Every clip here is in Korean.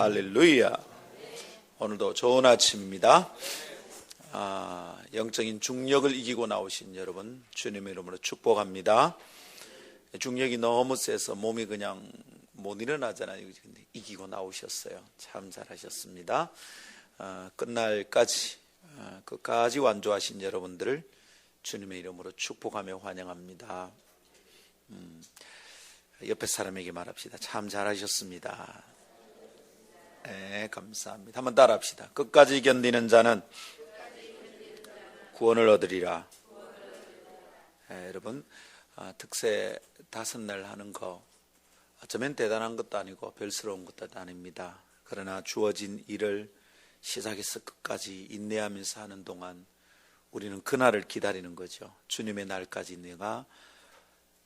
할렐루야. 오늘도 좋은 아침입니다. 영적인 중력을 이기고 나오신 여러분 주님의 이름으로 축복합니다. 중력이 너무 세서 몸이 그냥 못 일어나잖아요. 근데 이기고 나오셨어요. 참 잘하셨습니다. 끝날까지 끝까지 완주하신 여러분들을 주님의 이름으로 축복하며 환영합니다. 옆에 사람에게 말합시다. 참 잘하셨습니다. 네, 감사합니다. 한번 따라합시다. 끝까지 견디는 자는 구원을 얻으리라. 네, 여러분 특세 5날 하는 거 어쩌면 대단한 것도 아니고 별스러운 것도 아닙니다. 그러나 주어진 일을 시작해서 끝까지 인내하면서 하는 동안 우리는 그날을 기다리는 거죠. 주님의 날까지 내가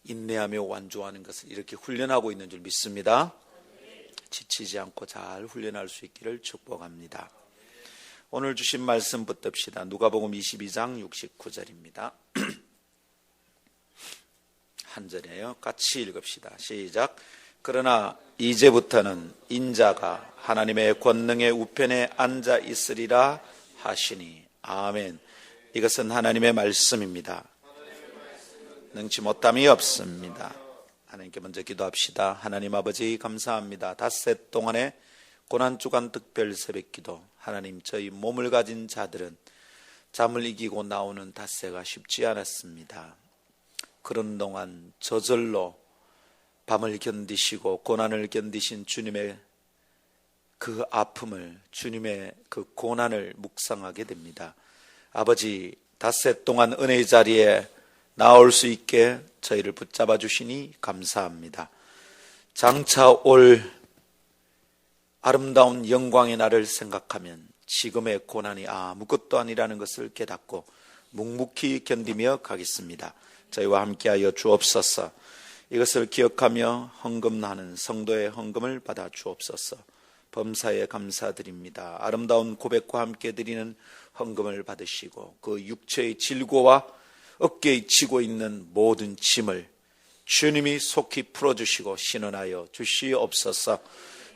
인내하며 완주하는 것을 이렇게 훈련하고 있는 줄 믿습니다. 지치지 않고 잘 훈련할 수 있기를 축복합니다. 오늘 주신 말씀 붙듭시다. 누가복음 22장 69절입니다. 한 절이에요. 같이 읽읍시다. 시작. 그러나 이제부터는 인자가 하나님의 권능의 우편에 앉아 있으리라 하시니. 아멘. 이것은 하나님의 말씀입니다. 능치 못함이 없습니다. 하나님께 먼저 기도합시다. 하나님 아버지 감사합니다. 닷새 동안의 고난주간 특별 새벽기도, 하나님 저희 몸을 가진 자들은 잠을 이기고 나오는 닷새가 쉽지 않았습니다. 그런 동안 저절로 밤을 견디시고 고난을 견디신 주님의 그 아픔을, 주님의 그 고난을 묵상하게 됩니다. 아버지 닷새 동안 은혜의 자리에 나올 수 있게 저희를 붙잡아 주시니 감사합니다. 장차 올 아름다운 영광의 날을 생각하면 지금의 고난이 아무것도 아니라는 것을 깨닫고 묵묵히 견디며 가겠습니다. 저희와 함께하여 주옵소서. 이것을 기억하며 헌금하는 성도의 헌금을 받아 주옵소서. 범사에 감사드립니다. 아름다운 고백과 함께 드리는 헌금을 받으시고 그 육체의 질고와 어깨에 지고 있는 모든 짐을 주님이 속히 풀어주시고 신원하여 주시옵소서.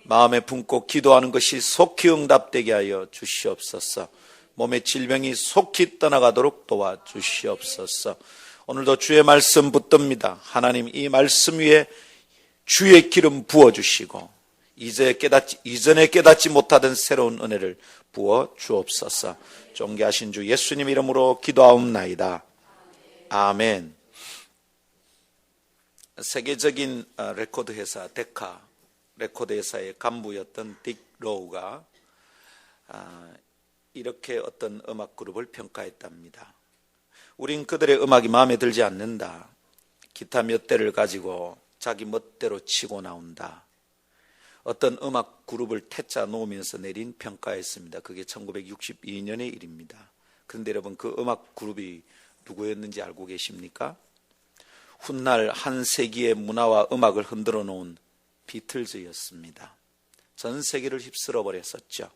마음에 품고 기도하는 것이 속히 응답되게 하여 주시옵소서. 몸의 질병이 속히 떠나가도록 도와주시옵소서. 오늘도 주의 말씀 붙듭니다. 하나님 이 말씀 위에 주의 기름 부어주시고 이전에 깨닫지 못하던 새로운 은혜를 부어 주옵소서. 존귀하신 주 예수님 이름으로 기도하옵나이다. 아멘. 세계적인 레코드 회사 데카 레코드 회사의 간부였던 딕 로우가 이렇게 어떤 음악 그룹을 평가했답니다. 우린 그들의 음악이 마음에 들지 않는다. 기타 몇 대를 가지고 자기 멋대로 치고 나온다. 어떤 음악 그룹을 태짜 놓으면서 내린 평가였습니다. 그게 1962년의 일입니다. 그런데 여러분 그 음악 그룹이 누구였는지 알고 계십니까? 훗날 한 세기의 문화와 음악을 흔들어 놓은 비틀즈였습니다. 전 세계를 휩쓸어 버렸었죠.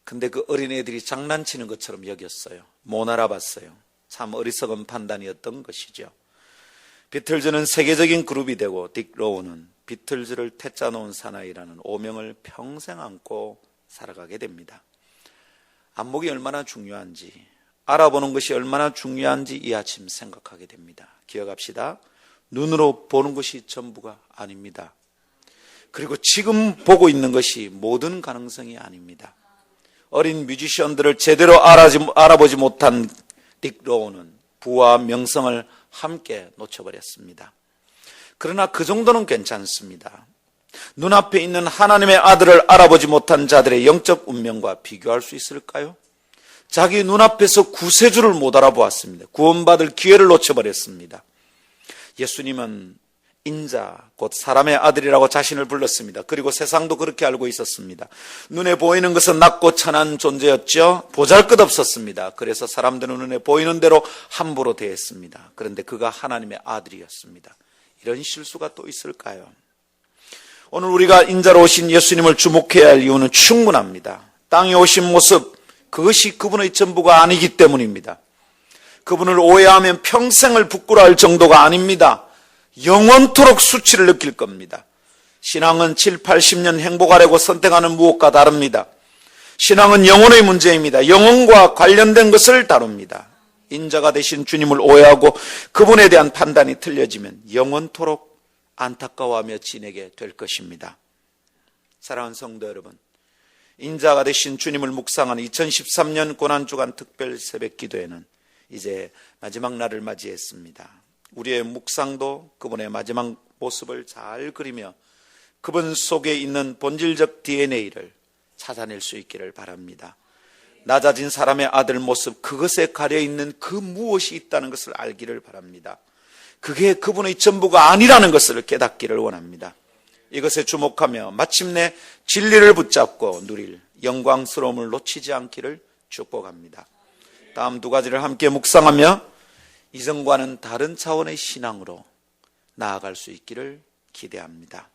근데 그 어린애들이 장난치는 것처럼 여겼어요. 못 알아봤어요. 참 어리석은 판단이었던 것이죠. 비틀즈는 세계적인 그룹이 되고 딕 로우는 비틀즈를 태짜 놓은 사나이라는 오명을 평생 안고 살아가게 됩니다. 안목이 얼마나 중요한지, 알아보는 것이 얼마나 중요한지 이 아침 생각하게 됩니다. 기억합시다. 눈으로 보는 것이 전부가 아닙니다. 그리고 지금 보고 있는 것이 모든 가능성이 아닙니다. 어린 뮤지션들을 제대로 알아보지 못한 딕 로우는 부와 명성을 함께 놓쳐버렸습니다. 그러나 그 정도는 괜찮습니다. 눈앞에 있는 하나님의 아들을 알아보지 못한 자들의 영적 운명과 비교할 수 있을까요? 자기 눈앞에서 구세주를 못 알아보았습니다. 구원받을 기회를 놓쳐버렸습니다. 예수님은 인자, 곧 사람의 아들이라고 자신을 불렀습니다. 그리고 세상도 그렇게 알고 있었습니다. 눈에 보이는 것은 낮고 천한 존재였죠. 보잘것없었습니다. 그래서 사람들은 눈에 보이는 대로 함부로 대했습니다. 그런데 그가 하나님의 아들이었습니다. 이런 실수가 또 있을까요? 오늘 우리가 인자로 오신 예수님을 주목해야 할 이유는 충분합니다. 땅에 오신 모습, 그것이 그분의 전부가 아니기 때문입니다. 그분을 오해하면 평생을 부끄러워할 정도가 아닙니다. 영원토록 수치를 느낄 겁니다. 신앙은 7, 80년 행복하려고 선택하는 무엇과 다릅니다. 신앙은 영혼의 문제입니다. 영혼과 관련된 것을 다룹니다. 인자가 되신 주님을 오해하고 그분에 대한 판단이 틀려지면 영원토록 안타까워하며 지내게 될 것입니다. 사랑하는 성도 여러분, 인자가 되신 주님을 묵상하는 2013년 고난주간 특별 새벽 기도회는 이제 마지막 날을 맞이했습니다. 우리의 묵상도 그분의 마지막 모습을 잘 그리며 그분 속에 있는 본질적 DNA를 찾아낼 수 있기를 바랍니다. 낮아진 사람의 아들 모습, 그것에 가려있는 그 무엇이 있다는 것을 알기를 바랍니다. 그게 그분의 전부가 아니라는 것을 깨닫기를 원합니다. 이것에 주목하며 마침내 진리를 붙잡고 누릴 영광스러움을 놓치지 않기를 축복합니다. 다음 두 가지를 함께 묵상하며 이전과는 다른 차원의 신앙으로 나아갈 수 있기를 기대합니다.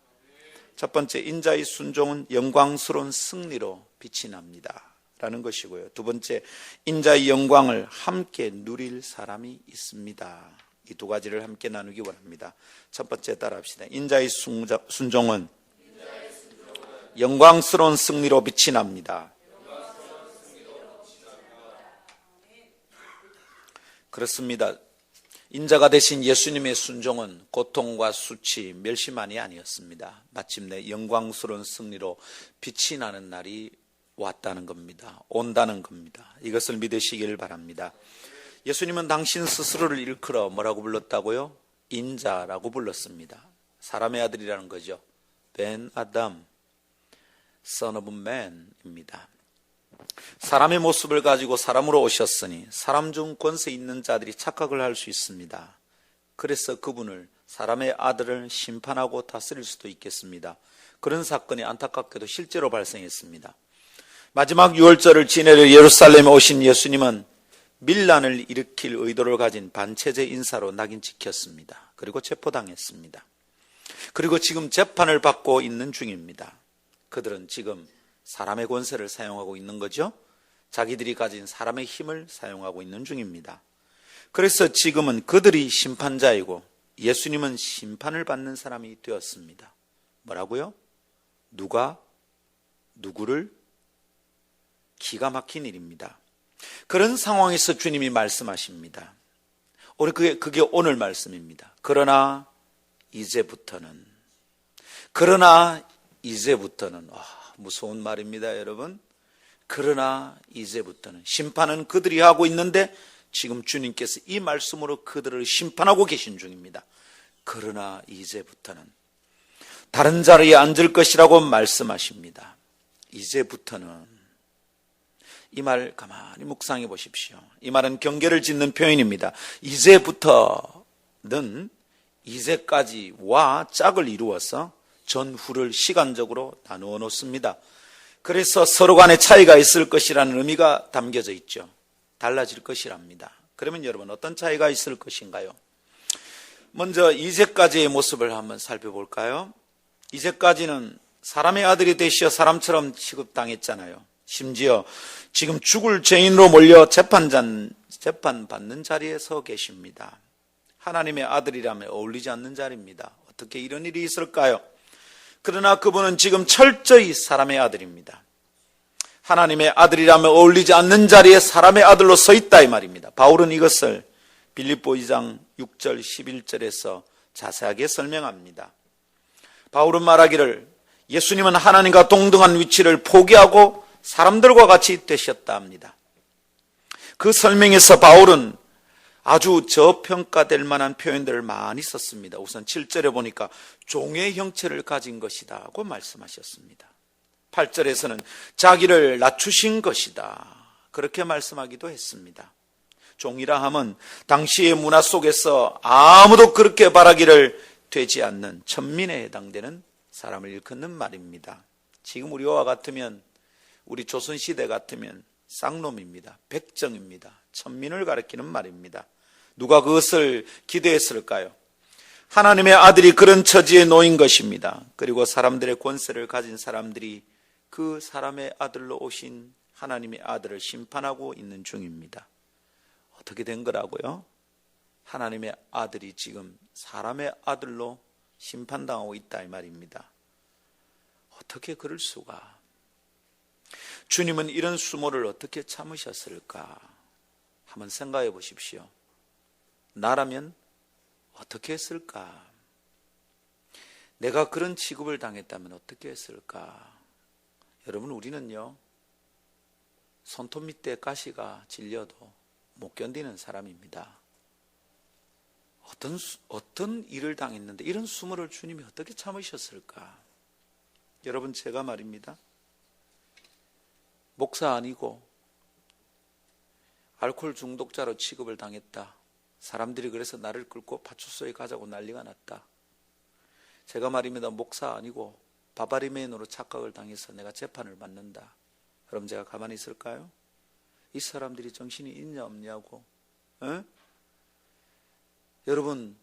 첫 번째, 인자의 순종은 영광스러운 승리로 빛이 납니다 라는 것이고요. 두 번째, 인자의 영광을 함께 누릴 사람이 있습니다. 이 두 가지를 함께 나누기 원합니다. 첫 번째 따라합시다. 인자의 순종은 영광스러운 승리로 빛이 납니다. 그렇습니다. 인자가 되신 예수님의 순종은 고통과 수치, 멸시만이 아니었습니다. 마침내 영광스러운 승리로 빛이 나는 날이 왔다는 겁니다. 온다는 겁니다. 이것을 믿으시길 바랍니다. 예수님은 당신 스스로를 일컬어 뭐라고 불렀다고요? 인자라고 불렀습니다. 사람의 아들이라는 거죠. Ben Adam, Son of Man입니다. 사람의 모습을 가지고 사람으로 오셨으니 사람 중 권세 있는 자들이 착각을 할 수 있습니다. 그래서 그분을, 사람의 아들을 심판하고 다스릴 수도 있겠습니다. 그런 사건이 안타깝게도 실제로 발생했습니다. 마지막 유월절을 지내려 예루살렘에 오신 예수님은 밀란을 일으킬 의도를 가진 반체제 인사로 낙인 찍혔습니다. 그리고 체포당했습니다. 그리고 지금 재판을 받고 있는 중입니다. 그들은 지금 사람의 권세를 사용하고 있는 거죠. 자기들이 가진 사람의 힘을 사용하고 있는 중입니다. 그래서 지금은 그들이 심판자이고 예수님은 심판을 받는 사람이 되었습니다. 뭐라고요? 누가 누구를? 기가 막힌 일입니다. 그런 상황에서 주님이 말씀하십니다. 그게 오늘 말씀입니다. 그러나 이제부터는 무서운 말입니다, 여러분. 그러나 이제부터는, 심판은 그들이 하고 있는데 지금 주님께서 이 말씀으로 그들을 심판하고 계신 중입니다. 그러나 이제부터는 다른 자리에 앉을 것이라고 말씀하십니다. 이제부터는, 이 말 가만히 묵상해 보십시오. 이 말은 경계를 짓는 표현입니다. 이제부터는 이제까지와 짝을 이루어서 전후를 시간적으로 나누어 놓습니다. 그래서 서로 간에 차이가 있을 것이라는 의미가 담겨져 있죠. 달라질 것이랍니다. 그러면 여러분, 어떤 차이가 있을 것인가요? 먼저 이제까지의 모습을 한번 살펴볼까요? 이제까지는 사람의 아들이 되시어 사람처럼 취급당했잖아요. 심지어 지금 죽을 죄인으로 몰려 재판받는 자리에 서 계십니다. 하나님의 아들이라면 어울리지 않는 자리입니다. 어떻게 이런 일이 있을까요? 그러나 그분은 지금 철저히 사람의 아들입니다. 하나님의 아들이라면 어울리지 않는 자리에 사람의 아들로 서 있다, 이 말입니다. 바울은 이것을 빌립보 2장 6절 11절에서 자세하게 설명합니다. 바울은 말하기를 예수님은 하나님과 동등한 위치를 포기하고 사람들과 같이 되셨다 합니다. 그 설명에서 바울은 아주 저평가될 만한 표현들을 많이 썼습니다. 우선 7절에 보니까 종의 형체를 가진 것이다고 말씀하셨습니다. 8절에서는 자기를 낮추신 것이다, 그렇게 말씀하기도 했습니다. 종이라 함은 당시의 문화 속에서 아무도 그렇게 바라기를 되지 않는 천민에 해당되는 사람을 일컫는 말입니다. 지금 우리와 같으면, 우리 조선시대 같으면 쌍놈입니다. 백정입니다. 천민을 가리키는 말입니다. 누가 그것을 기대했을까요? 하나님의 아들이 그런 처지에 놓인 것입니다. 그리고 사람들의 권세를 가진 사람들이 그 사람의 아들로 오신 하나님의 아들을 심판하고 있는 중입니다. 어떻게 된 거라고요? 하나님의 아들이 지금 사람의 아들로 심판당하고 있다, 이 말입니다. 어떻게 그럴 수가? 주님은 이런 수모를 어떻게 참으셨을까? 한번 생각해 보십시오. 나라면 어떻게 했을까? 내가 그런 취급을 당했다면 어떻게 했을까? 여러분, 우리는요, 손톱 밑에 가시가 질려도 못 견디는 사람입니다. 어떤 일을 당했는데 이런 수모를 주님이 어떻게 참으셨을까? 여러분, 제가 말입니다, 목사 아니고 알코올 중독자로 취급을 당했다. 사람들이 그래서 나를 끌고 파출소에 가자고 난리가 났다. 제가 말입니다, 목사 아니고 바바리맨으로 착각을 당해서 내가 재판을 받는다. 그럼 제가 가만히 있을까요? 이 사람들이 정신이 있냐 없냐고. 에? 여러분,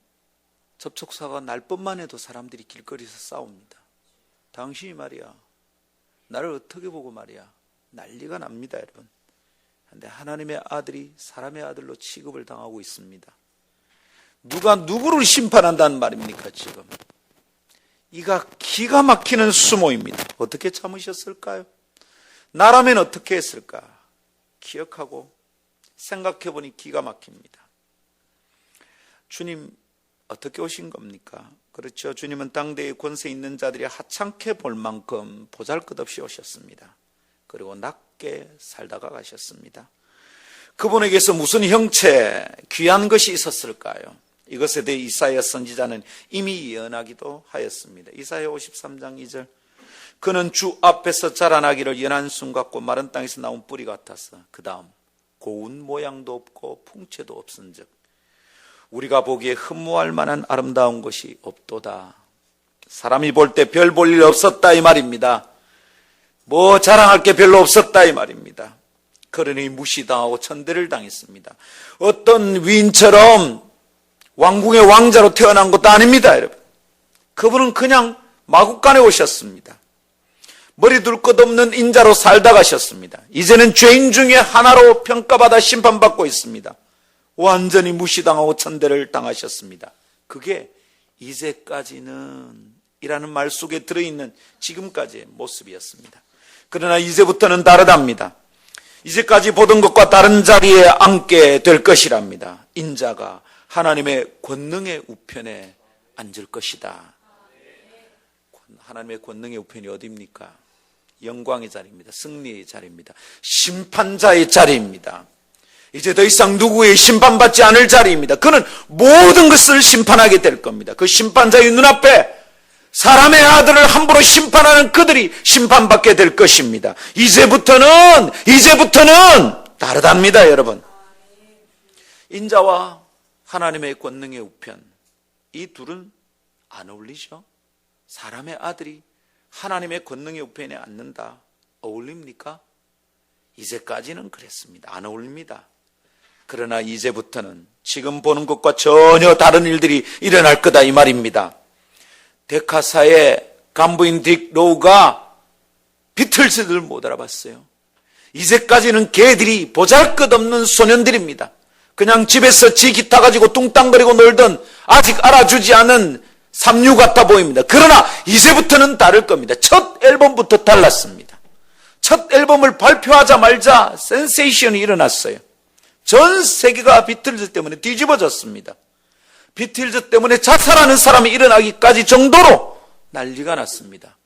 접촉사가 날 것만 해도 사람들이 길거리에서 싸웁니다. 당신이 말이야, 나를 어떻게 보고 말이야, 난리가 납니다, 여러분. 그런데 하나님의 아들이 사람의 아들로 취급을 당하고 있습니다. 누가 누구를 심판한다는 말입니까, 지금? 이가 기가 막히는 수모입니다. 어떻게 참으셨을까요? 나라면 어떻게 했을까? 기억하고 생각해보니 기가 막힙니다. 주님 어떻게 오신 겁니까? 그렇죠. 주님은 당대의 권세 있는 자들이 하찮게 볼 만큼 보잘것없이 오셨습니다. 그리고 낮게 살다가 가셨습니다. 그분에게서 무슨 형체, 귀한 것이 있었을까요? 이것에 대해 이사야 선지자는 이미 예언하기도 하였습니다. 이사야 53장 2절, 그는 주 앞에서 자라나기를 연한 순 같고 마른 땅에서 나온 뿌리 같아서 그 다음 고운 모양도 없고 풍채도 없은즉 우리가 보기에 흠모할 만한 아름다운 것이 없도다. 사람이 볼 때 별 볼 일 없었다 이 말입니다. 뭐 자랑할 게 별로 없었다 이 말입니다. 그러니 무시당하고 천대를 당했습니다. 어떤 위인처럼 왕궁의 왕자로 태어난 것도 아닙니다, 여러분. 그분은 그냥 마국간에 오셨습니다. 머리 둘 것 없는 인자로 살다 가셨습니다. 이제는 죄인 중에 하나로 평가받아 심판받고 있습니다. 완전히 무시당하고 천대를 당하셨습니다. 그게 이제까지는 이라는 말 속에 들어있는 지금까지의 모습이었습니다. 그러나 이제부터는 다르답니다. 이제까지 보던 것과 다른 자리에 앉게 될 것이랍니다. 인자가 하나님의 권능의 우편에 앉을 것이다. 하나님의 권능의 우편이 어디입니까? 영광의 자리입니다. 승리의 자리입니다. 심판자의 자리입니다. 이제 더 이상 누구의 심판받지 않을 자리입니다. 그는 모든 것을 심판하게 될 겁니다. 그 심판자의 눈앞에 사람의 아들을 함부로 심판하는 그들이 심판받게 될 것입니다. 이제부터는 다르답니다, 여러분. 인자와 하나님의 권능의 우편, 이 둘은 안 어울리죠? 사람의 아들이 하나님의 권능의 우편에 앉는다, 어울립니까? 이제까지는 그랬습니다. 안 어울립니다. 그러나 이제부터는 지금 보는 것과 전혀 다른 일들이 일어날 거다 이 말입니다. 데카사의 간부인 딕 로우가 비틀즈를 못 알아봤어요. 이제까지는 걔들이 보잘것없는 소년들입니다. 그냥 집에서 지 기타 가지고 뚱땅거리고 놀던 아직 알아주지 않은 삼류 같아 보입니다. 그러나 이제부터는 다를 겁니다. 첫 앨범부터 달랐습니다. 첫 앨범을 발표하자마자 센세이션이 일어났어요. 전 세계가 비틀즈 때문에 뒤집어졌습니다. 비틀즈 때문에 자살하는 사람이 일어나기까지 정도로 난리가 났습니다.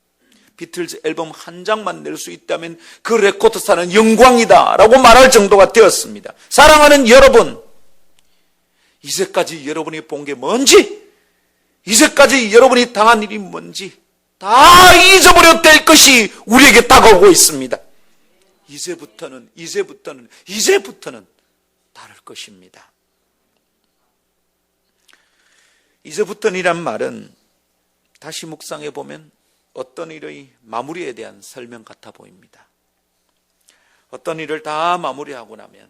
비틀즈 앨범 한 장만 낼 수 있다면 그 레코드사는 영광이다 라고 말할 정도가 되었습니다. 사랑하는 여러분, 이제까지 여러분이 본 게 뭔지, 이제까지 여러분이 당한 일이 뭔지 다 잊어버려 될 것이 우리에게 다가오고 있습니다. 이제부터는 다를 것입니다. 이제부터는이란 말은 다시 묵상해 보면 어떤 일의 마무리에 대한 설명 같아 보입니다. 어떤 일을 다 마무리하고 나면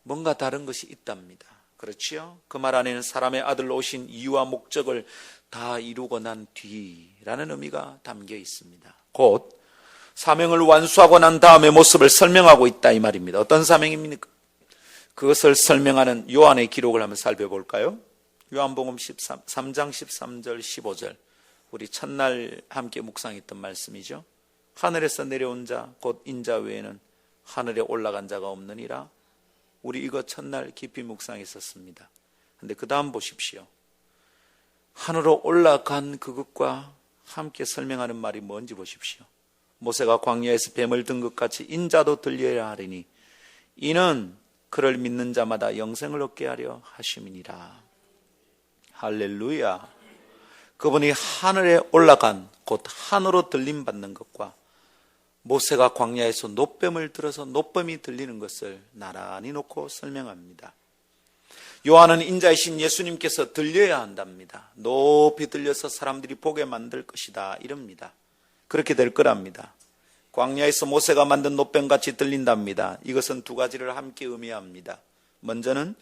뭔가 다른 것이 있답니다. 그렇지요? 그 말 안에는 사람의 아들로 오신 이유와 목적을 다 이루고 난 뒤라는 의미가 담겨 있습니다. 곧 사명을 완수하고 난 다음의 모습을 설명하고 있다 이 말입니다. 어떤 사명입니까? 그것을 설명하는 요한의 기록을 한번 살펴볼까요? 요한복음 3장 13절 15절 우리 첫날 함께 묵상했던 말씀이죠. 하늘에서 내려온 자 곧 인자 외에는 하늘에 올라간 자가 없느니라. 우리 이거 첫날 깊이 묵상했었습니다. 그런데 그 다음 보십시오. 하늘로 올라간 그것과 함께 설명하는 말이 뭔지 보십시오. 모세가 광야에서 뱀을 든 것 같이 인자도 들려야 하리니 이는 그를 믿는 자마다 영생을 얻게 하려 하심이니라. 할렐루야. 그분이 하늘에 올라간 곧 하늘로 들림 받는 것과 모세가 광야에서 놋뱀을 들어서 놋뱀이 들리는 것을 나란히 놓고 설명합니다. 요한은 인자이신 예수님께서 들려야 한답니다. 높이 들려서 사람들이 보게 만들 것이다 이럽니다. 그렇게 될 거랍니다. 광야에서 모세가 만든 놋뱀같이 들린답니다. 이것은 두 가지를 함께 의미합니다. 먼저는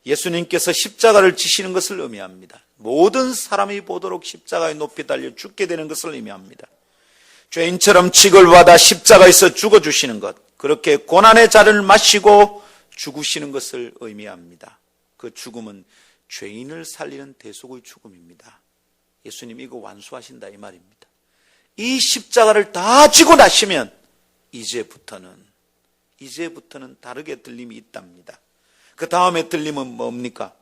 예수님께서 십자가를 지시는 것을 의미합니다. 모든 사람이 보도록 십자가에 높이 달려 죽게 되는 것을 의미합니다. 죄인처럼 취급받아 십자가에서 죽어주시는 것, 그렇게 고난의 잔을 마시고 죽으시는 것을 의미합니다. 그 죽음은 죄인을 살리는 대속의 죽음입니다. 예수님 이거 완수하신다 이 말입니다. 이 십자가를 다 지고 나시면 이제부터는 다르게 들림이 있답니다. 그 다음에 들림은 뭡니까?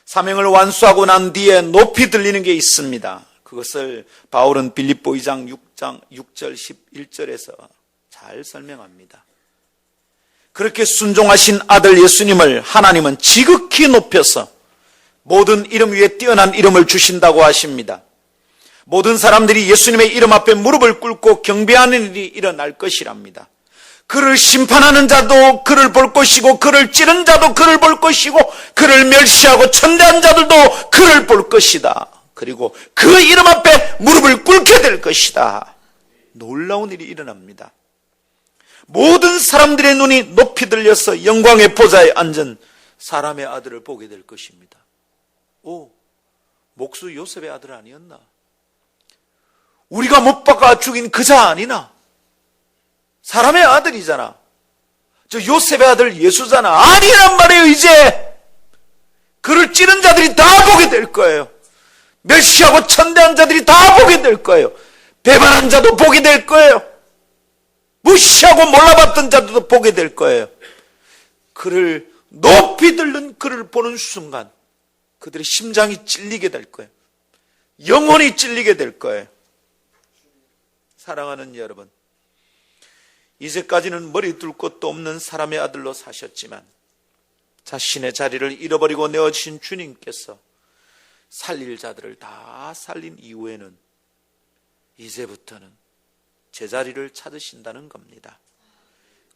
사명을 완수하고 난 뒤에 높이 들리는 게 있습니다. 그것을 바울은 빌립보 2장 6절 11절에서 잘 설명합니다. 그렇게 순종하신 아들 예수님을 하나님은 지극히 높여서 모든 이름 위에 뛰어난 이름을 주신다고 하십니다. 모든 사람들이 예수님의 이름 앞에 무릎을 꿇고 경배하는 일이 일어날 것이랍니다. 그를 심판하는 자도 그를 볼 것이고 그를 찌른 자도 그를 볼 것이고 그를 멸시하고 천대한 자들도 그를 볼 것이다. 그리고 그 이름 앞에 무릎을 꿇게 될 것이다. 놀라운 일이 일어납니다. 모든 사람들의 눈이 높이 들려서 영광의 보좌에 앉은 사람의 아들을 보게 될 것입니다. 오, 목수 요셉의 아들 아니었나? 우리가 못 박아 죽인 그 자 아니나? 사람의 아들이잖아. 저 요셉의 아들 예수잖아. 아니란 말이에요. 이제 그를 찌른 자들이 다 보게 될 거예요. 멸시하고 천대한 자들이 다 보게 될 거예요. 배반한 자도 보게 될 거예요. 무시하고 몰라봤던 자들도 보게 될 거예요. 그를 높이 들는 그를 보는 순간 그들의 심장이 찔리게 될 거예요. 영혼이 찔리게 될 거예요. 사랑하는 여러분, 이제까지는 머리 둘 것도 없는 사람의 아들로 사셨지만 자신의 자리를 잃어버리고 내어주신 주님께서 살릴 자들을 다 살린 이후에는 이제부터는 제자리를 찾으신다는 겁니다.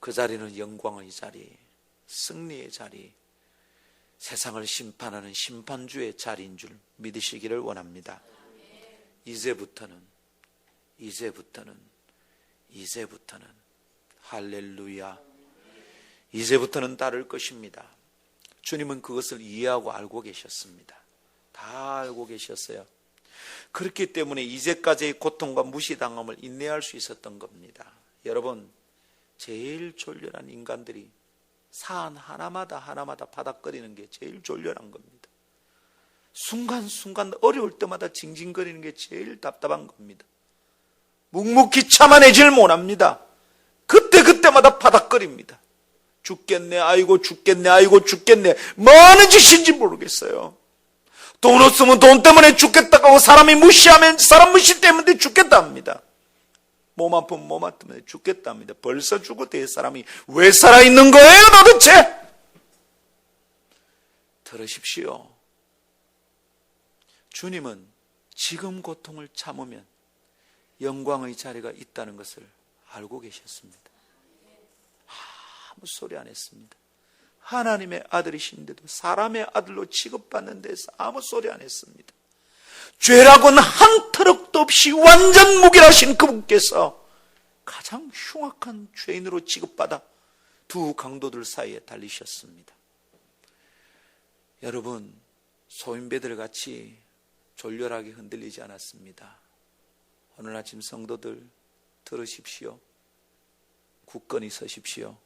그 자리는 영광의 자리, 승리의 자리, 세상을 심판하는 심판주의 자리인 줄 믿으시기를 원합니다. 이제부터는 할렐루야. 이제부터는 다를 것입니다. 주님은 그것을 이해하고 알고 계셨습니다. 다 알고 계셨어요. 그렇기 때문에 이제까지의 고통과 무시당함을 인내할 수 있었던 겁니다. 여러분, 제일 졸렬한 인간들이 산 하나마다 바닥거리는 게 제일 졸렬한 겁니다. 순간순간 어려울 때마다 징징거리는 게 제일 답답한 겁니다. 묵묵히 참아내질 못합니다. 그때마다 바닥거립니다. 죽겠네, 아이고 죽겠네, 아이고 죽겠네. 뭐 하는 짓인지 모르겠어요. 돈 없으면 돈 때문에 죽겠다고 하고 사람이 무시하면 사람 무시 때문에 죽겠다 합니다. 몸 아프면 몸 아프면 죽겠다 합니다. 벌써 죽어도 될 사람이 왜 살아있는 거예요 도대체? 들으십시오. 주님은 지금 고통을 참으면 영광의 자리가 있다는 것을 알고 계셨습니다. 아무 소리 안 했습니다. 하나님의 아들이신데도 사람의 아들로 취급받는 데서 아무 소리 안 했습니다. 죄라고는 한 터럭도 없이 완전 무결하신 그분께서 가장 흉악한 죄인으로 취급받아 두 강도들 사이에 달리셨습니다. 여러분, 소인배들 같이 졸렬하게 흔들리지 않았습니다. 오늘 아침 성도들 들으십시오. 굳건히 서십시오.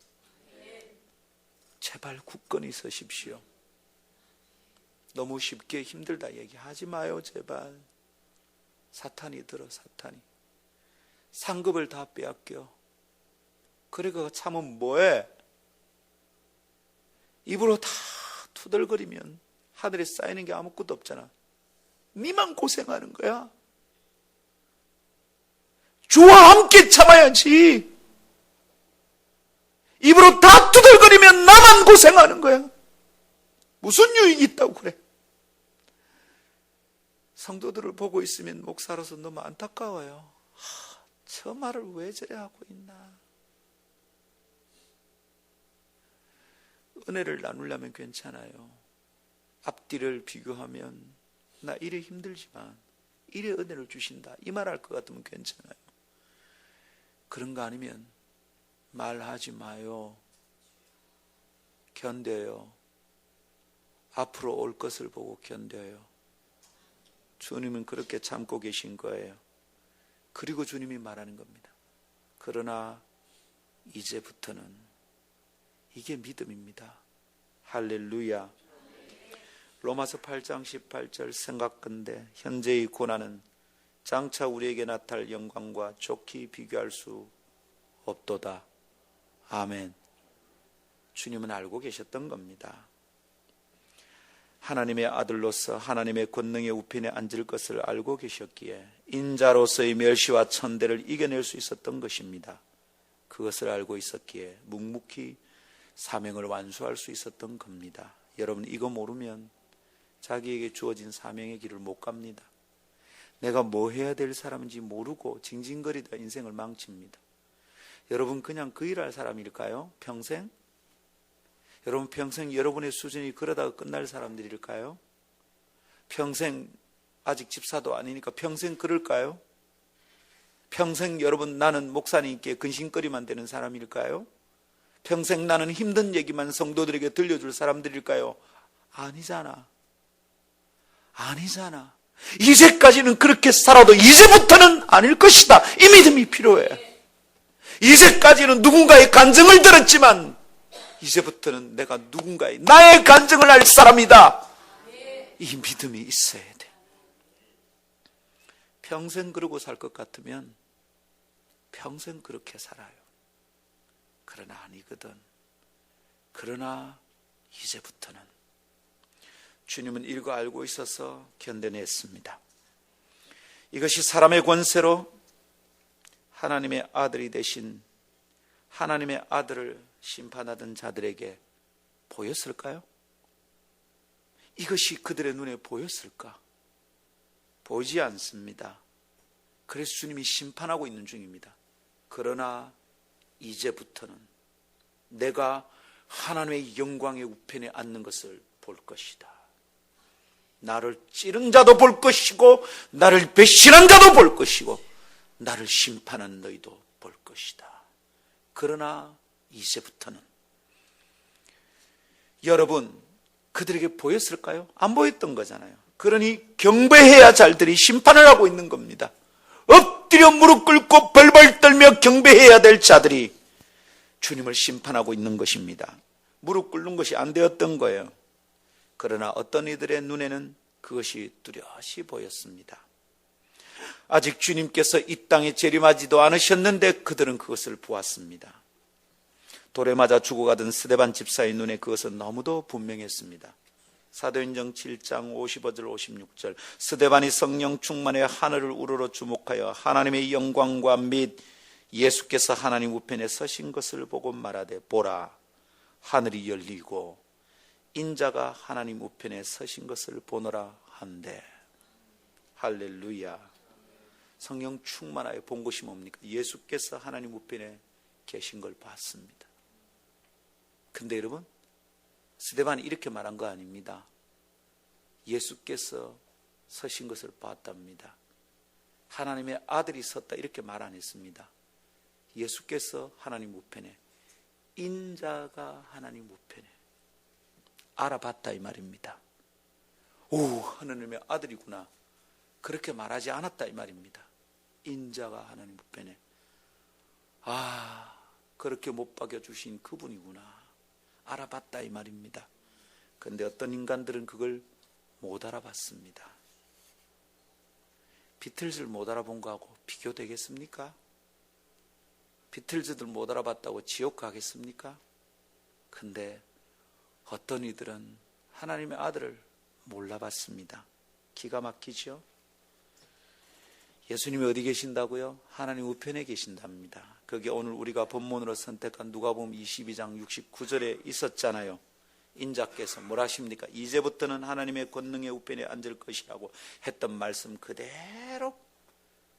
제발 굳건히 서십시오. 너무 쉽게 힘들다 얘기하지 마요. 제발. 사탄이 들어. 사탄이 상급을 다 빼앗겨. 그러니까 참으면 뭐해? 입으로 다 투덜거리면 하늘에 쌓이는 게 아무것도 없잖아. 니만 고생하는 거야. 주와 함께 참아야지. 입으로 다 투덜거리면 나만 고생하는 거야. 무슨 유익이 있다고 그래? 성도들을 보고 있으면 목사로서 너무 안타까워요. 저 말을 왜 저래 하고 있나? 은혜를 나누려면 괜찮아요. 앞뒤를 비교하면 나 이래 힘들지만 이래 은혜를 주신다, 이 말 할 것 같으면 괜찮아요. 그런 거 아니면 말하지 마요. 견뎌요. 앞으로 올 것을 보고 견뎌요. 주님은 그렇게 참고 계신 거예요. 그리고 주님이 말하는 겁니다. 그러나 이제부터는, 이게 믿음입니다. 할렐루야. 로마서 8장 18절 생각건대 현재의 고난은 장차 우리에게 나타날 영광과 좋게 비교할 수 없도다. 아멘. 주님은 알고 계셨던 겁니다. 하나님의 아들로서 하나님의 권능의 우편에 앉을 것을 알고 계셨기에 인자로서의 멸시와 천대를 이겨낼 수 있었던 것입니다. 그것을 알고 있었기에 묵묵히 사명을 완수할 수 있었던 겁니다. 여러분, 이거 모르면 자기에게 주어진 사명의 길을 못 갑니다. 내가 뭐 해야 될 사람인지 모르고 징징거리다 인생을 망칩니다. 여러분, 그냥 그 일할 사람일까요? 평생? 여러분, 평생 여러분의 수준이 그러다가 끝날 사람들일까요? 평생 아직 집사도 아니니까 평생 그럴까요? 평생 여러분, 나는 목사님께 근심거리만 되는 사람일까요? 평생 나는 힘든 얘기만 성도들에게 들려줄 사람들일까요? 아니잖아. 아니잖아. 이제까지는 그렇게 살아도 이제부터는 아닐 것이다. 이 믿음이 필요해. 이제까지는 누군가의 간증을 들었지만 이제부터는 내가 누군가의 나의 간증을 할 사람이다. 이 믿음이 있어야 돼. 평생 그러고 살 것 같으면 평생 그렇게 살아요. 그러나 아니거든. 그러나 이제부터는 주님은 이거 알고 있어서 견뎌냈습니다. 이것이 사람의 권세로 하나님의 아들이 되신 하나님의 아들을 심판하던 자들에게 보였을까요? 이것이 그들의 눈에 보였을까? 보이지 않습니다. 그래서 주님이 심판하고 있는 중입니다. 그러나 이제부터는 내가 하나님의 영광의 우편에 앉는 것을 볼 것이다. 나를 찌른 자도 볼 것이고 나를 배신한 자도 볼 것이고 나를 심판한 너희도 볼 것이다. 그러나 이제부터는, 여러분, 그들에게 보였을까요? 안 보였던 거잖아요. 그러니 경배해야 잘들이 심판을 하고 있는 겁니다. 엎드려 무릎 꿇고 벌벌 떨며 경배해야 될 자들이 주님을 심판하고 있는 것입니다. 무릎 꿇는 것이 안 되었던 거예요. 그러나 어떤 이들의 눈에는 그것이 뚜렷이 보였습니다. 아직 주님께서 이 땅에 재림하지도 않으셨는데 그들은 그것을 보았습니다. 돌에 맞아 죽어가던 스데반 집사의 눈에 그것은 너무도 분명했습니다. 사도행전 7장 55절 56절 스데반이 성령 충만해 하늘을 우러러 주목하여 하나님의 영광과 및 예수께서 하나님 우편에 서신 것을 보고 말하되 보라, 하늘이 열리고 인자가 하나님 우편에 서신 것을 보노라 한데. 할렐루야. 성령 충만하여 본 것이 뭡니까? 예수께서 하나님 우편에 계신 걸 봤습니다. 근데 여러분, 스데반이 이렇게 말한 거 아닙니다. 예수께서 서신 것을 봤답니다. 하나님의 아들이 섰다 이렇게 말 안 했습니다. 예수께서 하나님 우편에, 인자가 하나님 우편에 알아봤다 이 말입니다. 오, 하나님의 아들이구나, 그렇게 말하지 않았다 이 말입니다. 인자가 하나님 우편에, 아, 그렇게 못 박여주신 그분이구나, 알아봤다 이 말입니다. 그런데 어떤 인간들은 그걸 못 알아봤습니다. 비틀즈를 못 알아본 거하고 비교되겠습니까? 비틀즈들 못 알아봤다고 지옥 가겠습니까? 근데 어떤 이들은 하나님의 아들을 몰라봤습니다. 기가 막히죠? 예수님이 어디 계신다고요? 하나님 우편에 계신답니다. 그게 오늘 우리가 본문으로 선택한 누가복음 22장 69절에 있었잖아요. 인자께서 뭘 하십니까? 이제부터는 하나님의 권능의 우편에 앉을 것이라고 했던 말씀 그대로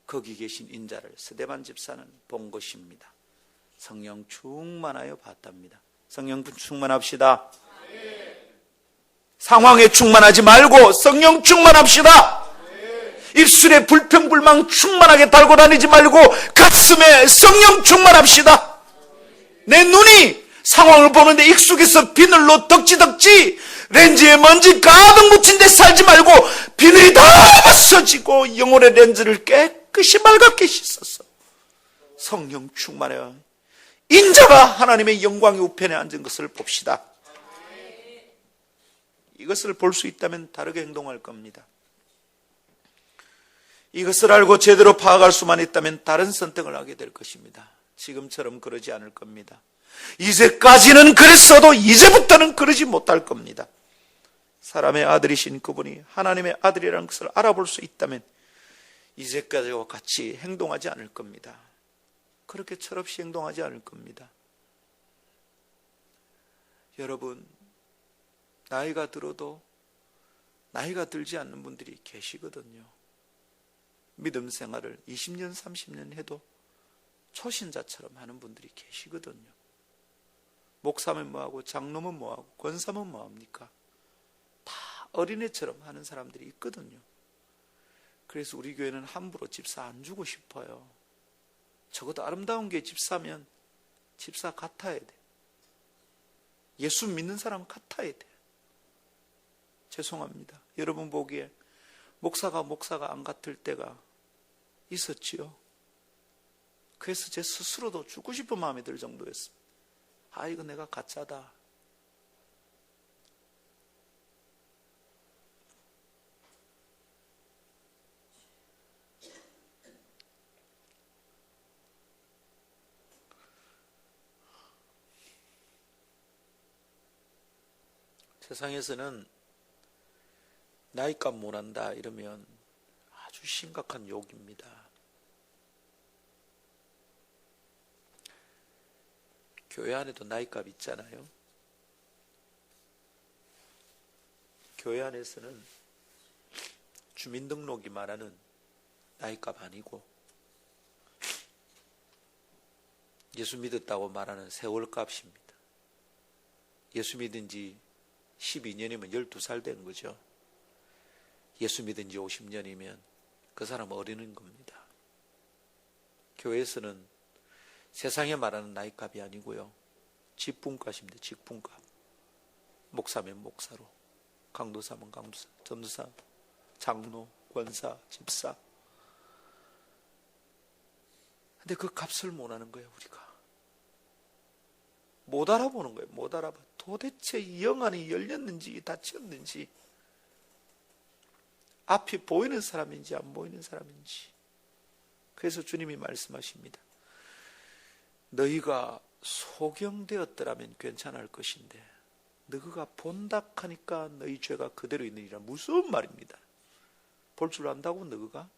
거기 계신 인자를 스데반 집사는 본 것입니다. 성령 충만하여 봤답니다. 성령 충만합시다. 상황에 충만하지 말고 성령 충만합시다. 입술에 불평불만 충만하게 달고 다니지 말고 가슴에 성령 충만합시다. 내 눈이 상황을 보는데 익숙해서 비늘로 덕지덕지 렌즈에 먼지 가득 묻힌 데 살지 말고 비늘이 다 벗어지고 영혼의 렌즈를 깨끗이 맑게 씻어서 성령 충만해요. 인자가 하나님의 영광의 우편에 앉은 것을 봅시다. 이것을 볼 수 있다면 다르게 행동할 겁니다. 이것을 알고 제대로 파악할 수만 있다면 다른 선택을 하게 될 것입니다. 지금처럼 그러지 않을 겁니다. 이제까지는 그랬어도 이제부터는 그러지 못할 겁니다. 사람의 아들이신 그분이 하나님의 아들이라는 것을 알아볼 수 있다면 이제까지와 같이 행동하지 않을 겁니다. 그렇게 철없이 행동하지 않을 겁니다. 여러분, 나이가 들어도 나이가 들지 않는 분들이 계시거든요. 믿음 생활을 20년, 30년 해도 초신자처럼 하는 분들이 계시거든요. 목사면 뭐하고 장로면 뭐하고 권사면 뭐합니까? 다 어린애처럼 하는 사람들이 있거든요. 그래서 우리 교회는 함부로 집사 안 주고 싶어요. 적어도 아름다운 게 집사면 집사 같아야 돼. 예수 믿는 사람 같아야 돼. 죄송합니다. 여러분 보기에 목사가 안 같을 때가 있었지요. 그래서 제 스스로도 죽고 싶은 마음이 들 정도였습니다. 아, 이거 내가 가짜다. 세상에서는 나이값 못한다 이러면 아주 심각한 욕입니다. 교회 안에도 나이값 있잖아요. 교회 안에서는 주민등록이 말하는 나이값 아니고 예수 믿었다고 말하는 세월값입니다. 예수 믿은 지 12년이면 12살 된 거죠. 예수 믿은 지 50년이면 그 사람 어리는 겁니다. 교회에서는 세상에 말하는 나이값이 아니고요. 직분값입니다. 직분값. 목사면 목사로, 강도사면 강도사, 전도사, 장로, 권사, 집사. 근데 그 값을 못 하는 거예요, 우리가. 못 알아보는 거예요. 못 알아봐. 도대체 영안이 열렸는지 닫혔는지, 앞이 보이는 사람인지 안 보이는 사람인지. 그래서 주님이 말씀하십니다. 너희가 소경되었더라면 괜찮을 것인데 너희가 본다 하니까 너희 죄가 그대로 있느니라. 무서운 말입니다. 볼 줄 안다고 너희가?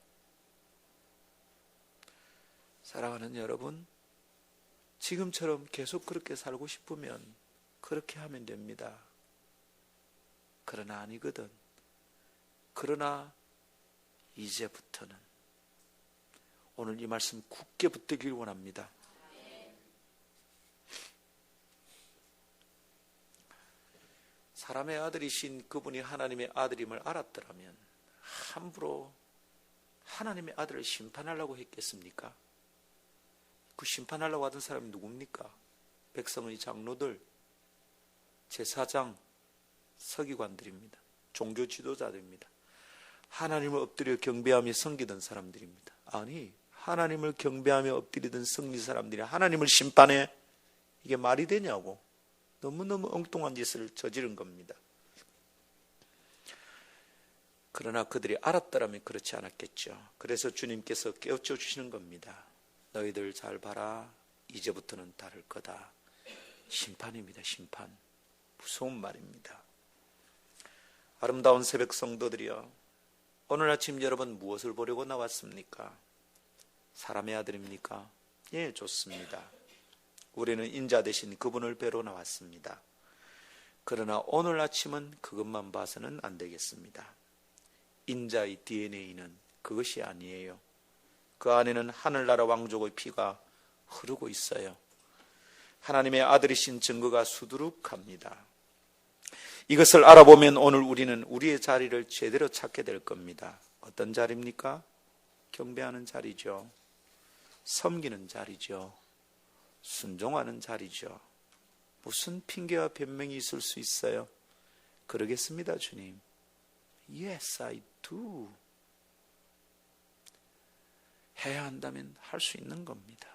사랑하는 여러분, 지금처럼 계속 그렇게 살고 싶으면 그렇게 하면 됩니다. 그러나 아니거든. 그러나 이제부터는, 오늘 이 말씀 굳게 붙들기를 원합니다. 사람의 아들이신 그분이 하나님의 아들임을 알았더라면 함부로 하나님의 아들을 심판하려고 했겠습니까? 그 심판하려고 하던 사람이 누굽니까? 백성의 장로들, 제사장, 서기관들입니다. 종교 지도자들입니다. 하나님을 엎드려 경배하며 섬기던 사람들입니다. 아니, 하나님을 경배하며 엎드리던 섬기는 사람들이 하나님을 심판해? 이게 말이 되냐고. 너무너무 엉뚱한 짓을 저지른 겁니다. 그러나 그들이 알았더라면 그렇지 않았겠죠. 그래서 주님께서 깨우쳐 주시는 겁니다. 너희들 잘 봐라. 이제부터는 다를 거다. 심판입니다. 심판. 무서운 말입니다. 아름다운 새벽 성도들이여, 오늘 아침 여러분 무엇을 보려고 나왔습니까? 사람의 아들입니까? 예, 좋습니다. 우리는 인자 대신 그분을 뵈러 나왔습니다. 그러나 오늘 아침은 그것만 봐서는 안 되겠습니다. 인자의 DNA는 그것이 아니에요. 그 안에는 하늘나라 왕족의 피가 흐르고 있어요. 하나님의 아들이신 증거가 수두룩합니다. 이것을 알아보면 오늘 우리는 우리의 자리를 제대로 찾게 될 겁니다. 어떤 자리입니까? 경배하는 자리죠. 섬기는 자리죠. 순종하는 자리죠. 무슨 핑계와 변명이 있을 수 있어요? 그러겠습니다, 주님. Yes, I do. 해야 한다면 할 수 있는 겁니다.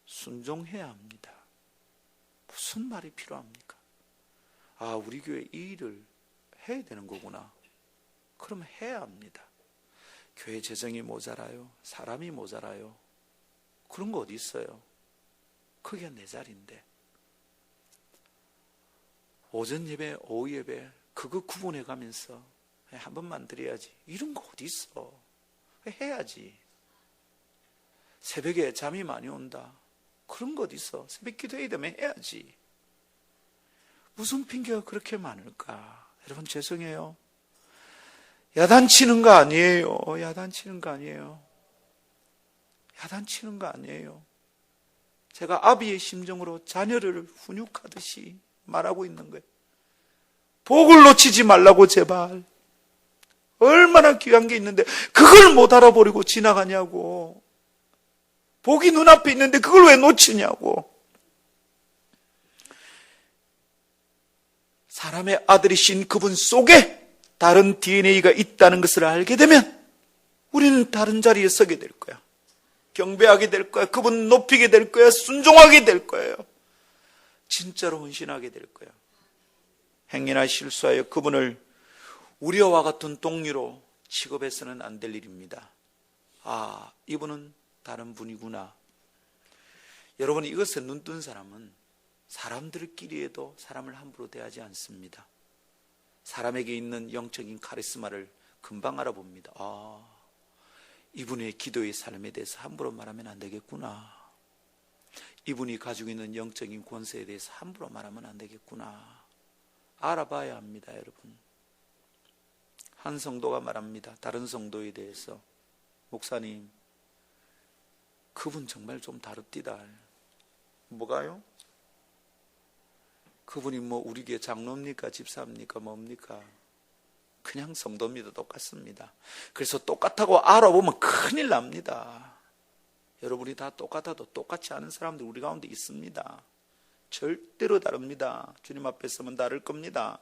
순종해야 합니다. 무슨 말이 필요합니까? 아, 우리 교회 이 일을 해야 되는 거구나. 그럼 해야 합니다. 교회 재정이 모자라요. 사람이 모자라요. 그런 거 어디 있어요? 그게 내 자리인데. 오전 예배, 오후 예배 그거 구분해 가면서 한 번만 드려야지. 이런 거 어디 있어? 해야지. 새벽에 잠이 많이 온다. 그런 거 어디 있어? 새벽 기도해야 되면 해야지. 무슨 핑계가 그렇게 많을까? 여러분 죄송해요. 야단치는 거 아니에요. 야단치는 거 아니에요. 야단치는 거 아니에요. 제가 아비의 심정으로 자녀를 훈육하듯이 말하고 있는 거예요. 복을 놓치지 말라고 제발. 얼마나 귀한 게 있는데 그걸 못 알아버리고 지나가냐고. 복이 눈앞에 있는데 그걸 왜 놓치냐고. 사람의 아들이신 그분 속에 다른 DNA가 있다는 것을 알게 되면 우리는 다른 자리에 서게 될 거야. 경배하게 될 거야. 그분 높이게 될 거야. 순종하게 될 거예요. 진짜로 헌신하게 될 거야. 행위나 실수하여 그분을 우리와 같은 동료로 취급해서는 안 될 일입니다. 아, 이분은 다른 분이구나. 여러분, 이것에 눈뜬 사람은 사람들끼리에도 사람을 함부로 대하지 않습니다. 사람에게 있는 영적인 카리스마를 금방 알아봅니다. 아, 이분의 기도의 삶에 대해서 함부로 말하면 안 되겠구나. 이분이 가지고 있는 영적인 권세에 대해서 함부로 말하면 안 되겠구나. 알아봐야 합니다, 여러분. 한 성도가 말합니다. 다른 성도에 대해서. 목사님, 그분 정말 좀 다릅디다. 뭐가요? 그분이 뭐 우리 교회 장로입니까? 집사입니까? 뭡니까? 그냥 성도입니다. 똑같습니다. 그래서 똑같다고 알아보면 큰일 납니다. 여러분이 다 똑같아도 똑같지 않은 사람들 우리 가운데 있습니다. 절대로 다릅니다. 주님 앞에 서면 다를 겁니다.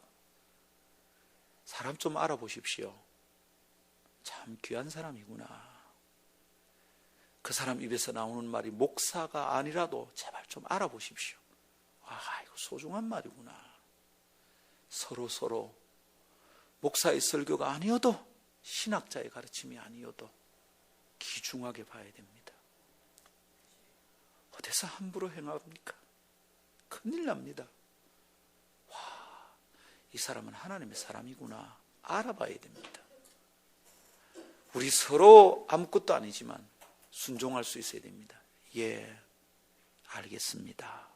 사람 좀 알아보십시오. 참 귀한 사람이구나. 그 사람 입에서 나오는 말이 목사가 아니라도 제발 좀 알아보십시오. 아, 이거 소중한 말이구나. 서로 목사의 설교가 아니어도 신학자의 가르침이 아니어도 귀중하게 봐야 됩니다. 어디서 함부로 행합니까? 큰일 납니다. 와, 이 사람은 하나님의 사람이구나. 알아봐야 됩니다. 우리 서로 아무것도 아니지만 순종할 수 있어야 됩니다. 예, 알겠습니다.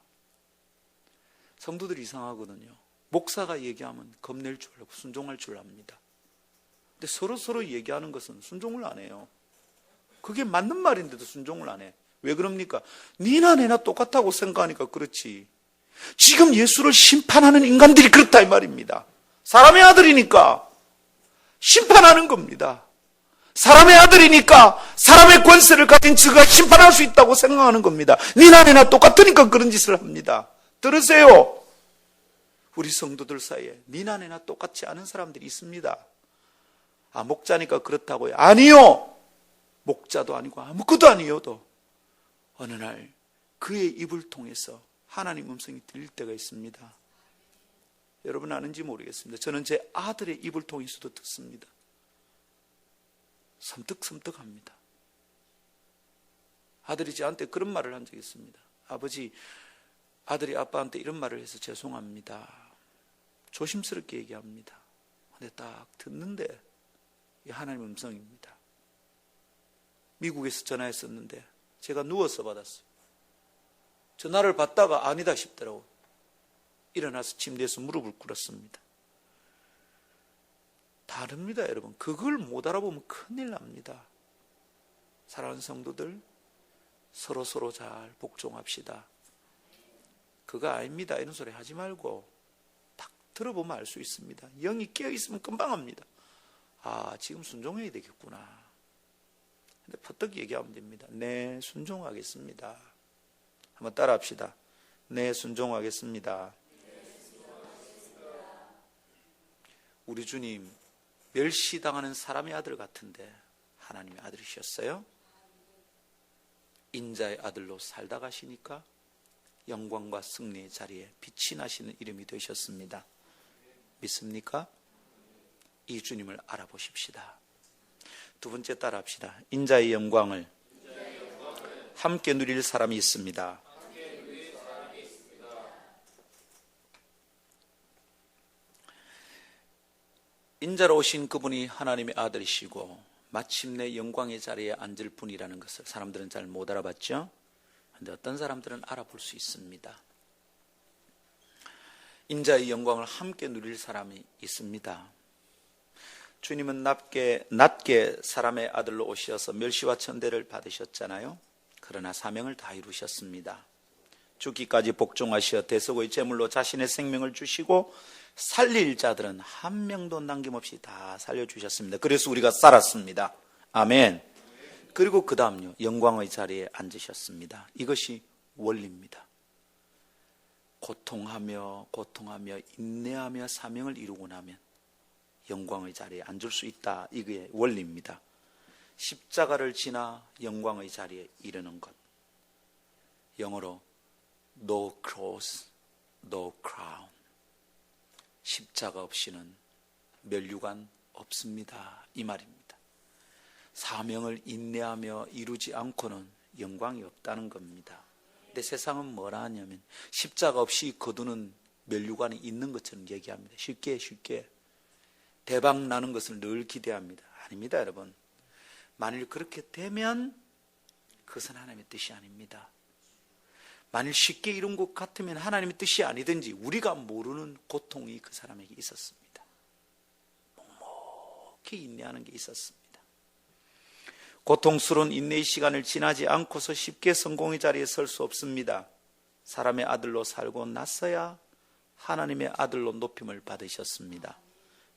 성도들이 이상하거든요. 목사가 얘기하면 겁낼 줄 알고 순종할 줄 압니다. 근데 서로 얘기하는 것은 순종을 안 해요. 그게 맞는 말인데도 순종을 안 해. 왜 그럽니까? 니나 내나 똑같다고 생각하니까 그렇지. 지금 예수를 심판하는 인간들이 그렇다 이 말입니다. 사람의 아들이니까 심판하는 겁니다. 사람의 아들이니까 사람의 권세를 가진 그가 심판할 수 있다고 생각하는 겁니다. 니나 내나 똑같으니까 그런 짓을 합니다. 들으세요. 우리 성도들 사이에 니나 내나 똑같지 않은 사람들이 있습니다. 아, 목자니까 그렇다고요? 아니요. 목자도 아니고 아무것도 아니어도 어느 날 그의 입을 통해서 하나님 음성이 들릴 때가 있습니다. 여러분 아는지 모르겠습니다. 저는 제 아들의 입을 통해서도 듣습니다. 섬뜩섬뜩합니다. 아들이 저한테 그런 말을 한 적이 있습니다. 아버지, 아들이 아빠한테 이런 말을 해서 죄송합니다. 조심스럽게 얘기합니다. 근데 딱 듣는데 이 하나님의 음성입니다. 미국에서 전화했었는데 제가 누워서 받았어요. 전화를 받다가 아니다 싶더라고요. 일어나서 침대에서 무릎을 꿇었습니다. 다릅니다, 여러분. 그걸 못 알아보면 큰일 납니다. 사랑하는 성도들, 서로 잘 복종합시다. 그거 아닙니다, 이런 소리 하지 말고 딱 들어보면 알 수 있습니다. 영이 깨어있으면 금방 합니다. 아, 지금 순종해야 되겠구나. 근데 퍼뜩 얘기하면 됩니다. 네, 순종하겠습니다. 한번 따라 합시다. 네, 순종하겠습니다. 우리 주님 멸시당하는 사람의 아들 같은데 하나님의 아들이셨어요? 인자의 아들로 살다 가시니까 영광과 승리의 자리에 빛이 나시는 이름이 되셨습니다. 믿습니까? 이 주님을 알아보십시다. 두 번째 따라 합시다. 인자의 영광을 함께 누릴 사람이 있습니다. 인자로 오신 그분이 하나님의 아들이시고 마침내 영광의 자리에 앉을 분이라는 것을 사람들은 잘 못 알아봤죠? 그런데 어떤 사람들은 알아볼 수 있습니다. 인자의 영광을 함께 누릴 사람이 있습니다. 주님은 낮게 사람의 아들로 오셔서 멸시와 천대를 받으셨잖아요. 그러나 사명을 다 이루셨습니다. 죽기까지 복종하시어 대속의 제물로 자신의 생명을 주시고 살릴 자들은 한 명도 남김없이 다 살려주셨습니다. 그래서 우리가 살았습니다. 아멘. 그리고 그 다음요, 영광의 자리에 앉으셨습니다. 이것이 원리입니다. 고통하며 인내하며 사명을 이루고 나면 영광의 자리에 앉을 수 있다. 이게 원리입니다. 십자가를 지나 영광의 자리에 이르는 것. 영어로 No cross, no crown. 십자가 없이는 면류관 없습니다. 이 말입니다. 사명을 인내하며 이루지 않고는 영광이 없다는 겁니다. 근데 세상은 뭐라 하냐면 십자가 없이 거두는 면류관이 있는 것처럼 얘기합니다. 쉽게 대박 나는 것을 늘 기대합니다. 아닙니다, 여러분. 만일 그렇게 되면 그것은 하나님의 뜻이 아닙니다. 만일 쉽게 이룬 것 같으면 하나님의 뜻이 아니든지 우리가 모르는 고통이 그 사람에게 있었습니다. 묵묵히 인내하는 게 있었습니다. 고통스러운 인내의 시간을 지나지 않고서 쉽게 성공의 자리에 설 수 없습니다. 사람의 아들로 살고 났어야 하나님의 아들로 높임을 받으셨습니다.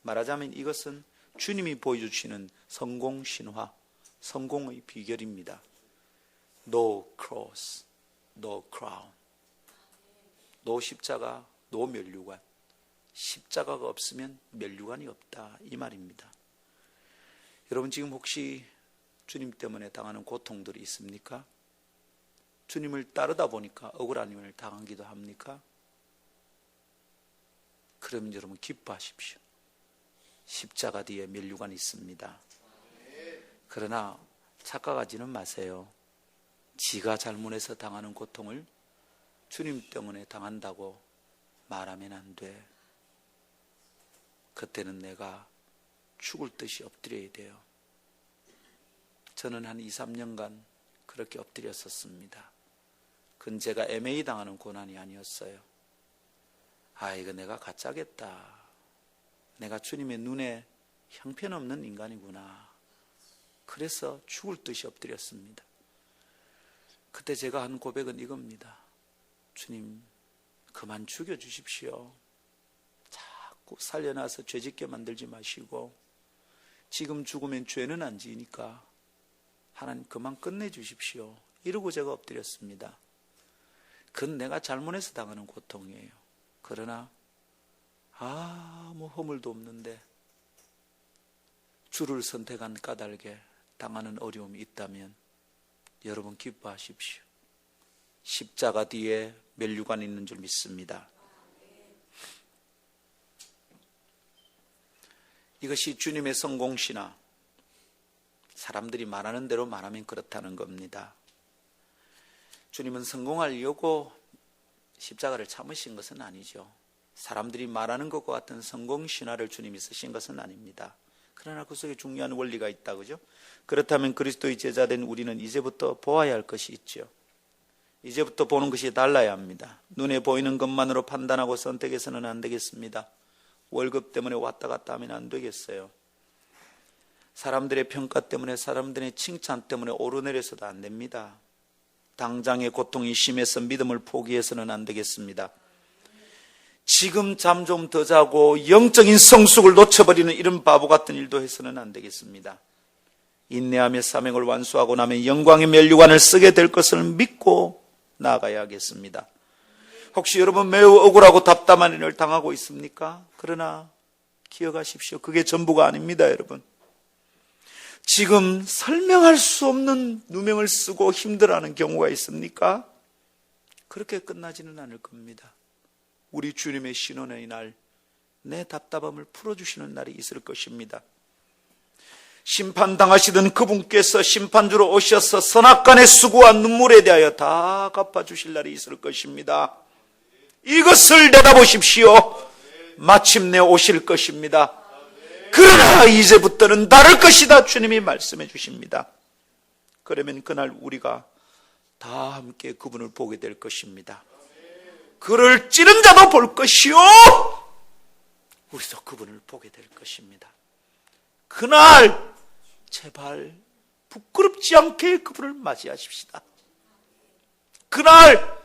말하자면 이것은 주님이 보여주시는 성공 신화, 성공의 비결입니다. No cross, no crown. No 십자가, no 면류관. 십자가가 없으면 면류관이 없다. 이 말입니다. 여러분 지금 혹시 주님 때문에 당하는 고통들이 있습니까? 주님을 따르다 보니까 억울한 일을 당하기도 합니까? 그러면 여러분 기뻐하십시오. 십자가 뒤에 면류관이 있습니다. 그러나 착각하지는 마세요. 지가 잘못해서 당하는 고통을 주님 때문에 당한다고 말하면 안 돼. 그때는 내가 죽을 듯이 엎드려야 돼요. 저는 한 2, 3년간 그렇게 엎드렸었습니다. 그건 제가 MA 당하는 고난이 아니었어요. 아, 이거 내가 가짜겠다. 내가 주님의 눈에 형편없는 인간이구나. 그래서 죽을 듯이 엎드렸습니다. 그때 제가 한 고백은 이겁니다. 주님, 그만 죽여주십시오. 자꾸 살려놔서 죄짓게 만들지 마시고 지금 죽으면 죄는 안 지으니까 하나님 그만 끝내주십시오. 이러고 제가 엎드렸습니다. 그건 내가 잘못해서 당하는 고통이에요. 그러나 아무 허물도 없는데 주를 선택한 까닭에 당하는 어려움이 있다면 여러분 기뻐하십시오. 십자가 뒤에 면류관이 있는 줄 믿습니다. 이것이 주님의 성공시나 사람들이 말하는 대로 말하면 그렇다는 겁니다. 주님은 성공하려고 십자가를 참으신 것은 아니죠. 사람들이 말하는 것과 같은 성공신화를 주님이 쓰신 것은 아닙니다. 그러나 그 속에 중요한 원리가 있다, 그죠? 그렇다면 그리스도의 제자된 우리는 이제부터 보아야 할 것이 있죠. 이제부터 보는 것이 달라야 합니다. 눈에 보이는 것만으로 판단하고 선택해서는 안 되겠습니다. 월급 때문에 왔다 갔다 하면 안 되겠어요. 사람들의 평가 때문에, 사람들의 칭찬 때문에 오르내려서도 안 됩니다. 당장의 고통이 심해서 믿음을 포기해서는 안 되겠습니다. 지금 잠 좀 더 자고 영적인 성숙을 놓쳐버리는 이런 바보 같은 일도 해서는 안 되겠습니다. 인내하며 사명을 완수하고 나면 영광의 면류관을 쓰게 될 것을 믿고 나아가야겠습니다. 혹시 여러분 매우 억울하고 답답한 일을 당하고 있습니까? 그러나 기억하십시오. 그게 전부가 아닙니다, 여러분. 지금 설명할 수 없는 누명을 쓰고 힘들어하는 경우가 있습니까? 그렇게 끝나지는 않을 겁니다. 우리 주님의 신원의 날, 내 답답함을 풀어주시는 날이 있을 것입니다. 심판당하시던 그분께서 심판주로 오셔서 선악간의 수고와 눈물에 대하여 다 갚아주실 날이 있을 것입니다. 이것을 내다보십시오. 마침내 오실 것입니다. 그러나 이제부터는 다를 것이다, 주님이 말씀해 주십니다. 그러면 그날 우리가 다 함께 그분을 보게 될 것입니다. 그를 찌른 자도 볼 것이요, 우리도 그분을 보게 될 것입니다. 그날 제발 부끄럽지 않게 그분을 맞이하십시다. 그날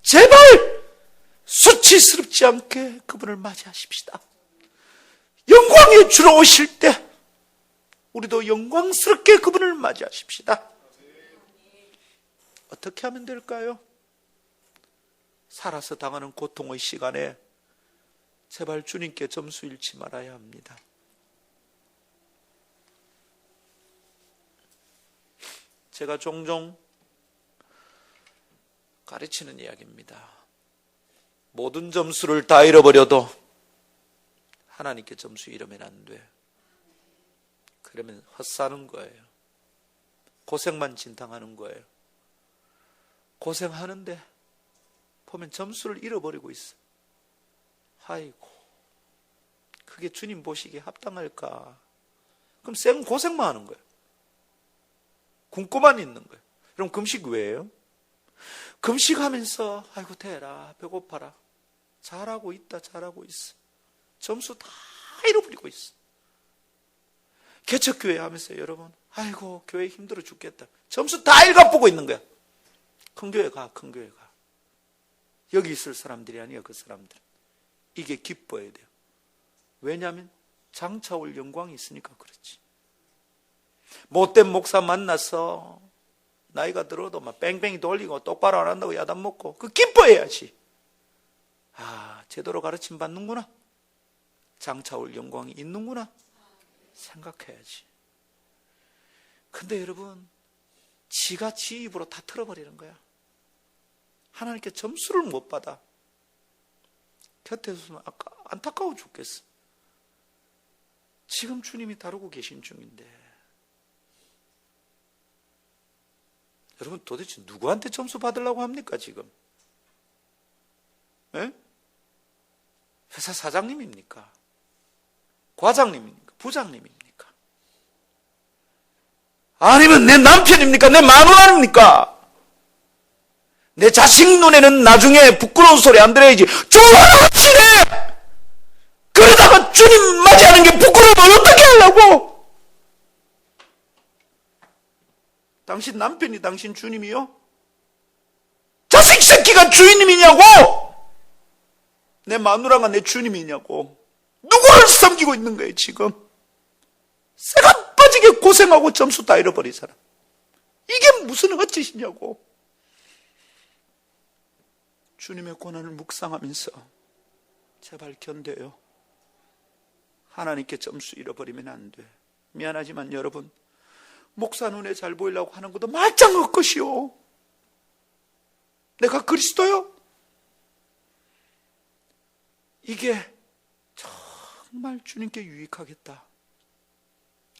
제발 수치스럽지 않게 그분을 맞이하십시다. 영광의 주로 오실 때 우리도 영광스럽게 그분을 맞이하십시다. 어떻게 하면 될까요? 살아서 당하는 고통의 시간에 제발 주님께 점수 잃지 말아야 합니다. 제가 종종 가르치는 이야기입니다. 모든 점수를 다 잃어버려도 하나님께 점수 잃으면 안 돼. 그러면 헛사는 거예요. 고생만 진탕하는 거예요. 고생하는데 보면 점수를 잃어버리고 있어. 아이고, 그게 주님 보시기에 합당할까? 그럼 생 고생만 하는 거예요. 굶고만 있는 거예요. 그럼 금식 왜 해요? 금식하면서 아이고 대라, 배고파라, 잘하고 있다, 잘하고 있어. 점수 다 잃어버리고 있어. 개척교회 하면서 여러분, 아이고 교회 힘들어 죽겠다, 점수 다 읽어보고 있는 거야. 큰 교회 가, 큰 교회 가. 여기 있을 사람들이 아니야, 그 사람들. 이게 기뻐야 돼요. 왜냐하면 장차 올 영광이 있으니까 그렇지. 못된 목사 만나서 나이가 들어도 막 뺑뺑이 돌리고 똑바로 안 한다고 야단 먹고, 그 기뻐해야지. 아, 제대로 가르침 받는구나, 장차 올 영광이 있는구나 생각해야지. 근데 여러분, 지가 지 입으로 다 틀어버리는 거야. 하나님께 점수를 못 받아. 곁에 있으면 안타까워 죽겠어. 지금 주님이 다루고 계신 중인데, 여러분 도대체 누구한테 점수 받으려고 합니까 지금? 예? 회사 사장님입니까? 과장님입니까? 부장님입니까? 아니면 내 남편입니까? 내 마누라입니까? 내 자식 눈에는 나중에 부끄러운 소리 안 들어야지 좋아하시네. 그러다가 주님 맞이하는 게 부끄러우면 어떻게 하려고? 당신 남편이 당신 주님이요? 자식 새끼가 주인님이냐고? 내 마누라가 내 주님이냐고? 누구를 섬기고 있는 거예요 지금? 새가 빠지게 고생하고 점수 다 잃어버린 사람, 이게 무슨 헛짓이냐고. 주님의 고난을 묵상하면서 제발 견뎌요. 하나님께 점수 잃어버리면 안 돼. 미안하지만 여러분, 목사 눈에 잘 보이려고 하는 것도 말짱 헛것이요. 내가 그리스도요? 이게 정말 주님께 유익하겠다,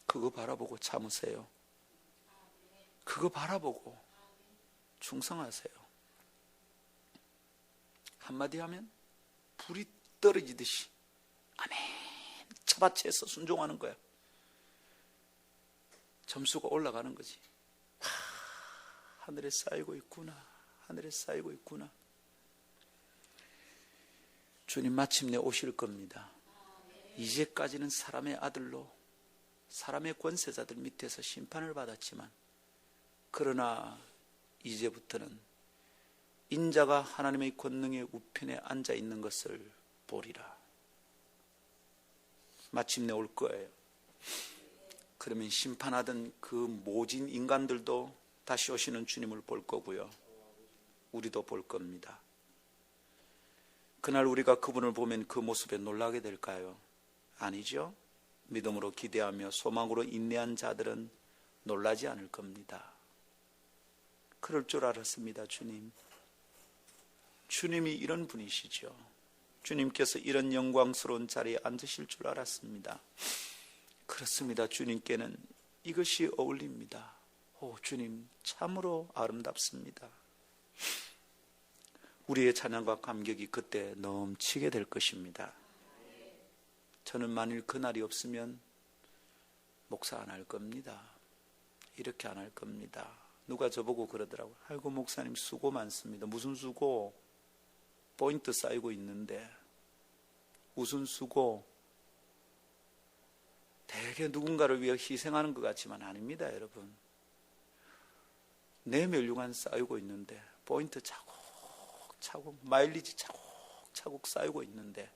그거 바라보고 참으세요. 그거 바라보고 충성하세요. 한마디 하면 불이 떨어지듯이 아멘 차바치해서 순종하는 거야. 점수가 올라가는 거지. 하늘에 쌓이고 있구나. 하늘에 쌓이고 있구나. 주님 마침내 오실 겁니다. 이제까지는 사람의 아들로 사람의 권세자들 밑에서 심판을 받았지만 그러나 이제부터는 인자가 하나님의 권능의 우편에 앉아 있는 것을 보리라. 마침내 올 거예요. 그러면 심판하던 그 모진 인간들도 다시 오시는 주님을 볼 거고요. 우리도 볼 겁니다. 그날 우리가 그분을 보면 그 모습에 놀라게 될까요? 아니죠. 믿음으로 기대하며 소망으로 인내한 자들은 놀라지 않을 겁니다. 그럴 줄 알았습니다. 주님이 이런 분이시죠. 주님께서 이런 영광스러운 자리에 앉으실 줄 알았습니다. 그렇습니다. 주님께는 이것이 어울립니다. 오, 주님 참으로 아름답습니다. 우리의 찬양과 감격이 그때 넘치게 될 것입니다. 저는 만일 그날이 없으면 목사 안 할 겁니다. 이렇게 안 할 겁니다. 누가 저보고 그러더라고요. 아이고 목사님 수고 많습니다. 무슨 수고? 포인트 쌓이고 있는데 무슨 수고? 대개 누군가를 위해 희생하는 것 같지만 아닙니다. 여러분, 내 멸류관 쌓이고 있는데 포인트 차곡차곡 마일리지 차곡차곡 쌓이고 있는데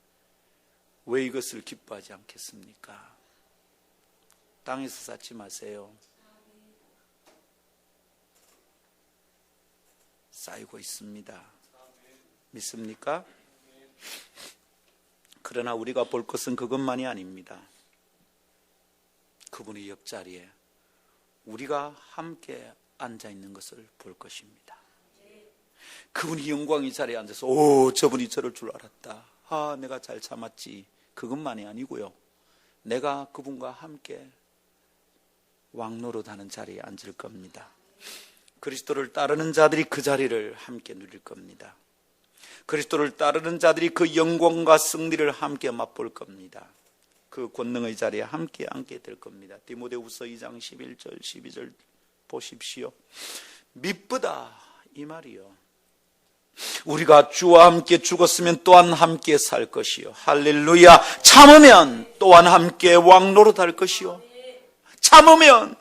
왜 이것을 기뻐하지 않겠습니까? 땅에서 쌓지 마세요. 쌓이고 있습니다. 믿습니까? 그러나 우리가 볼 것은 그것만이 아닙니다. 그분의 옆자리에 우리가 함께 앉아있는 것을 볼 것입니다. 그분이 영광의 자리에 앉아서 오, 저분이 저럴 줄 알았다. 아, 내가 잘 참았지. 그것만이 아니고요. 내가 그분과 함께 왕노릇하는 자리에 앉을 겁니다. 그리스도를 따르는 자들이 그 자리를 함께 누릴 겁니다. 그리스도를 따르는 자들이 그 영광과 승리를 함께 맛볼 겁니다. 그 권능의 자리에 함께 앉게 될 겁니다. 디모데후서 2장 11절 12절 보십시오. 미쁘다 이 말이요. 우리가 주와 함께 죽었으면 또한 함께 살 것이요. 할렐루야. 참으면 또한 함께 왕노릇할 것이요. 참으면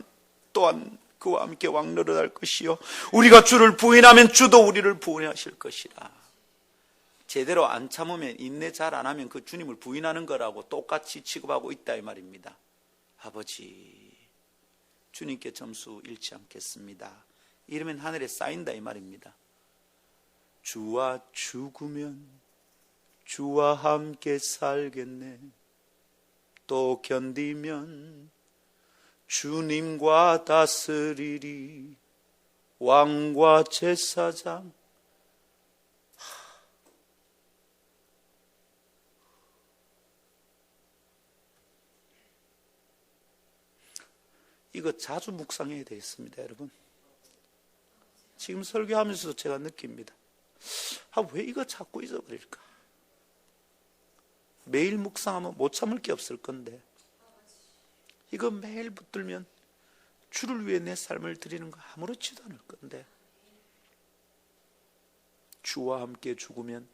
또한 그와 함께 왕노릇할 것이요. 우리가 주를 부인하면 주도 우리를 부인하실 것이라. 제대로 안 참으면 인내 잘 안 하면 그 주님을 부인하는 거라고 똑같이 취급하고 있다 이 말입니다. 아버지, 주님께 점수 잃지 않겠습니다. 이러면 하늘에 쌓인다 이 말입니다. 주와 죽으면 주와 함께 살겠네. 또 견디면 주님과 다스리리. 왕과 제사장. 이거 자주 묵상해야 되겠습니다, 여러분. 지금 설교하면서도 제가 느낍니다. 왜 이거 자꾸 잊어버릴까? 매일 묵상하면 못 참을 게 없을 건데 이거 매일 붙들면 주를 위해 내 삶을 드리는 거 아무렇지도 않을 건데 주와 함께 죽으면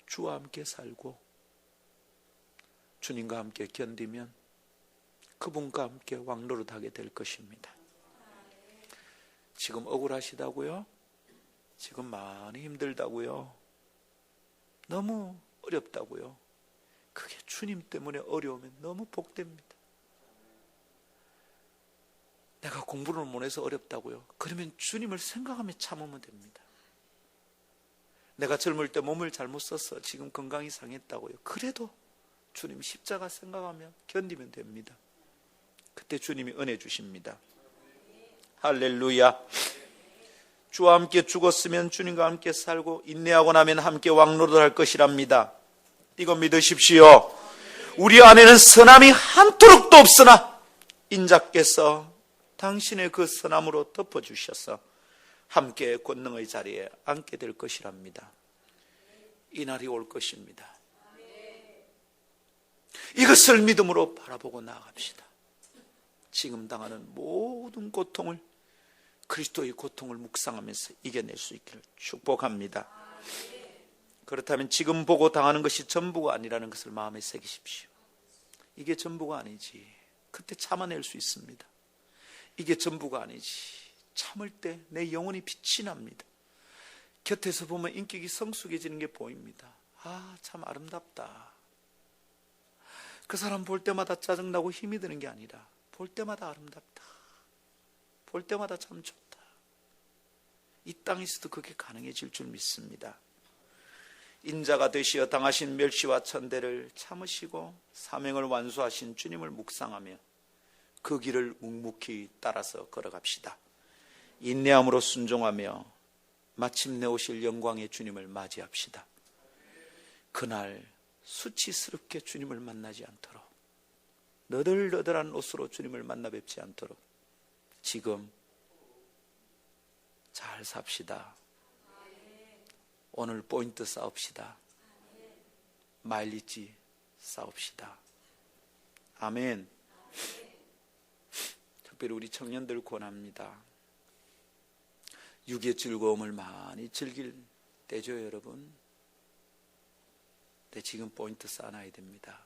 주와 함께 살고 주님과 함께 견디면 그분과 함께 왕노릇하게 될 것입니다. 지금 억울하시다고요? 지금 많이 힘들다고요? 너무 어렵다고요? 그게 주님 때문에 어려우면 너무 복됩니다. 내가 공부를 못해서 어렵다고요? 그러면 주님을 생각하며 참으면 됩니다. 내가 젊을 때 몸을 잘못 써서 지금 건강이 상했다고요? 그래도 주님 십자가 생각하며 견디면 됩니다. 그때 주님이 은혜 주십니다. 할렐루야. 주와 함께 죽었으면 주님과 함께 살고 인내하고 나면 함께 왕노릇할 것이랍니다. 이거 믿으십시오. 우리 안에는 선함이 한토록도 없으나 인자께서 당신의 그 선함으로 덮어주셔서 함께 권능의 자리에 앉게 될 것이랍니다. 이 날이 올 것입니다. 이것을 믿음으로 바라보고 나아갑시다. 지금 당하는 모든 고통을, 그리스도의 고통을 묵상하면서 이겨낼 수 있기를 축복합니다. 그렇다면 지금 보고 당하는 것이 전부가 아니라는 것을 마음에 새기십시오. 이게 전부가 아니지. 그때 참아낼 수 있습니다. 이게 전부가 아니지. 참을 때 내 영혼이 빛이 납니다. 곁에서 보면 인격이 성숙해지는 게 보입니다. 아, 참 아름답다. 그 사람 볼 때마다 짜증나고 힘이 드는 게 아니라 볼 때마다 아름답다. 볼 때마다 참 좋다. 이 땅에서도 그게 가능해질 줄 믿습니다. 인자가 되시어 당하신 멸시와 천대를 참으시고 사명을 완수하신 주님을 묵상하며 그 길을 묵묵히 따라서 걸어갑시다. 인내함으로 순종하며 마침내 오실 영광의 주님을 맞이합시다. 그날 수치스럽게 주님을 만나지 않도록, 너덜너덜한 옷으로 주님을 만나 뵙지 않도록 지금 잘 삽시다. 오늘 포인트 싸웁시다. 마일리지 싸웁시다. 아멘. 특별히 우리 청년들 권합니다. 육의 즐거움을 많이 즐길 때죠, 여러분. 근데 지금 포인트 쌓아놔야 됩니다.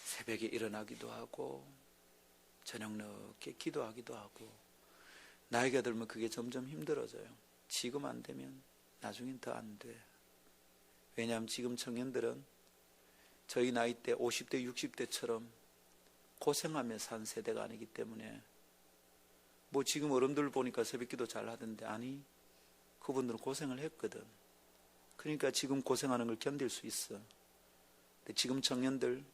새벽에 일어나기도 하고 저녁 늦게 기도하기도 하고 나이가 들면 그게 점점 힘들어져요. 지금 안 되면 나중엔 더 안 돼. 왜냐하면 지금 청년들은 저희 나이 때 50대 60대처럼 고생하며 산 세대가 아니기 때문에 뭐 지금 어른들 보니까 새벽기도 잘 하던데 아니, 그분들은 고생을 했거든. 그러니까 지금 고생하는 걸 견딜 수 있어. 근데 지금 청년들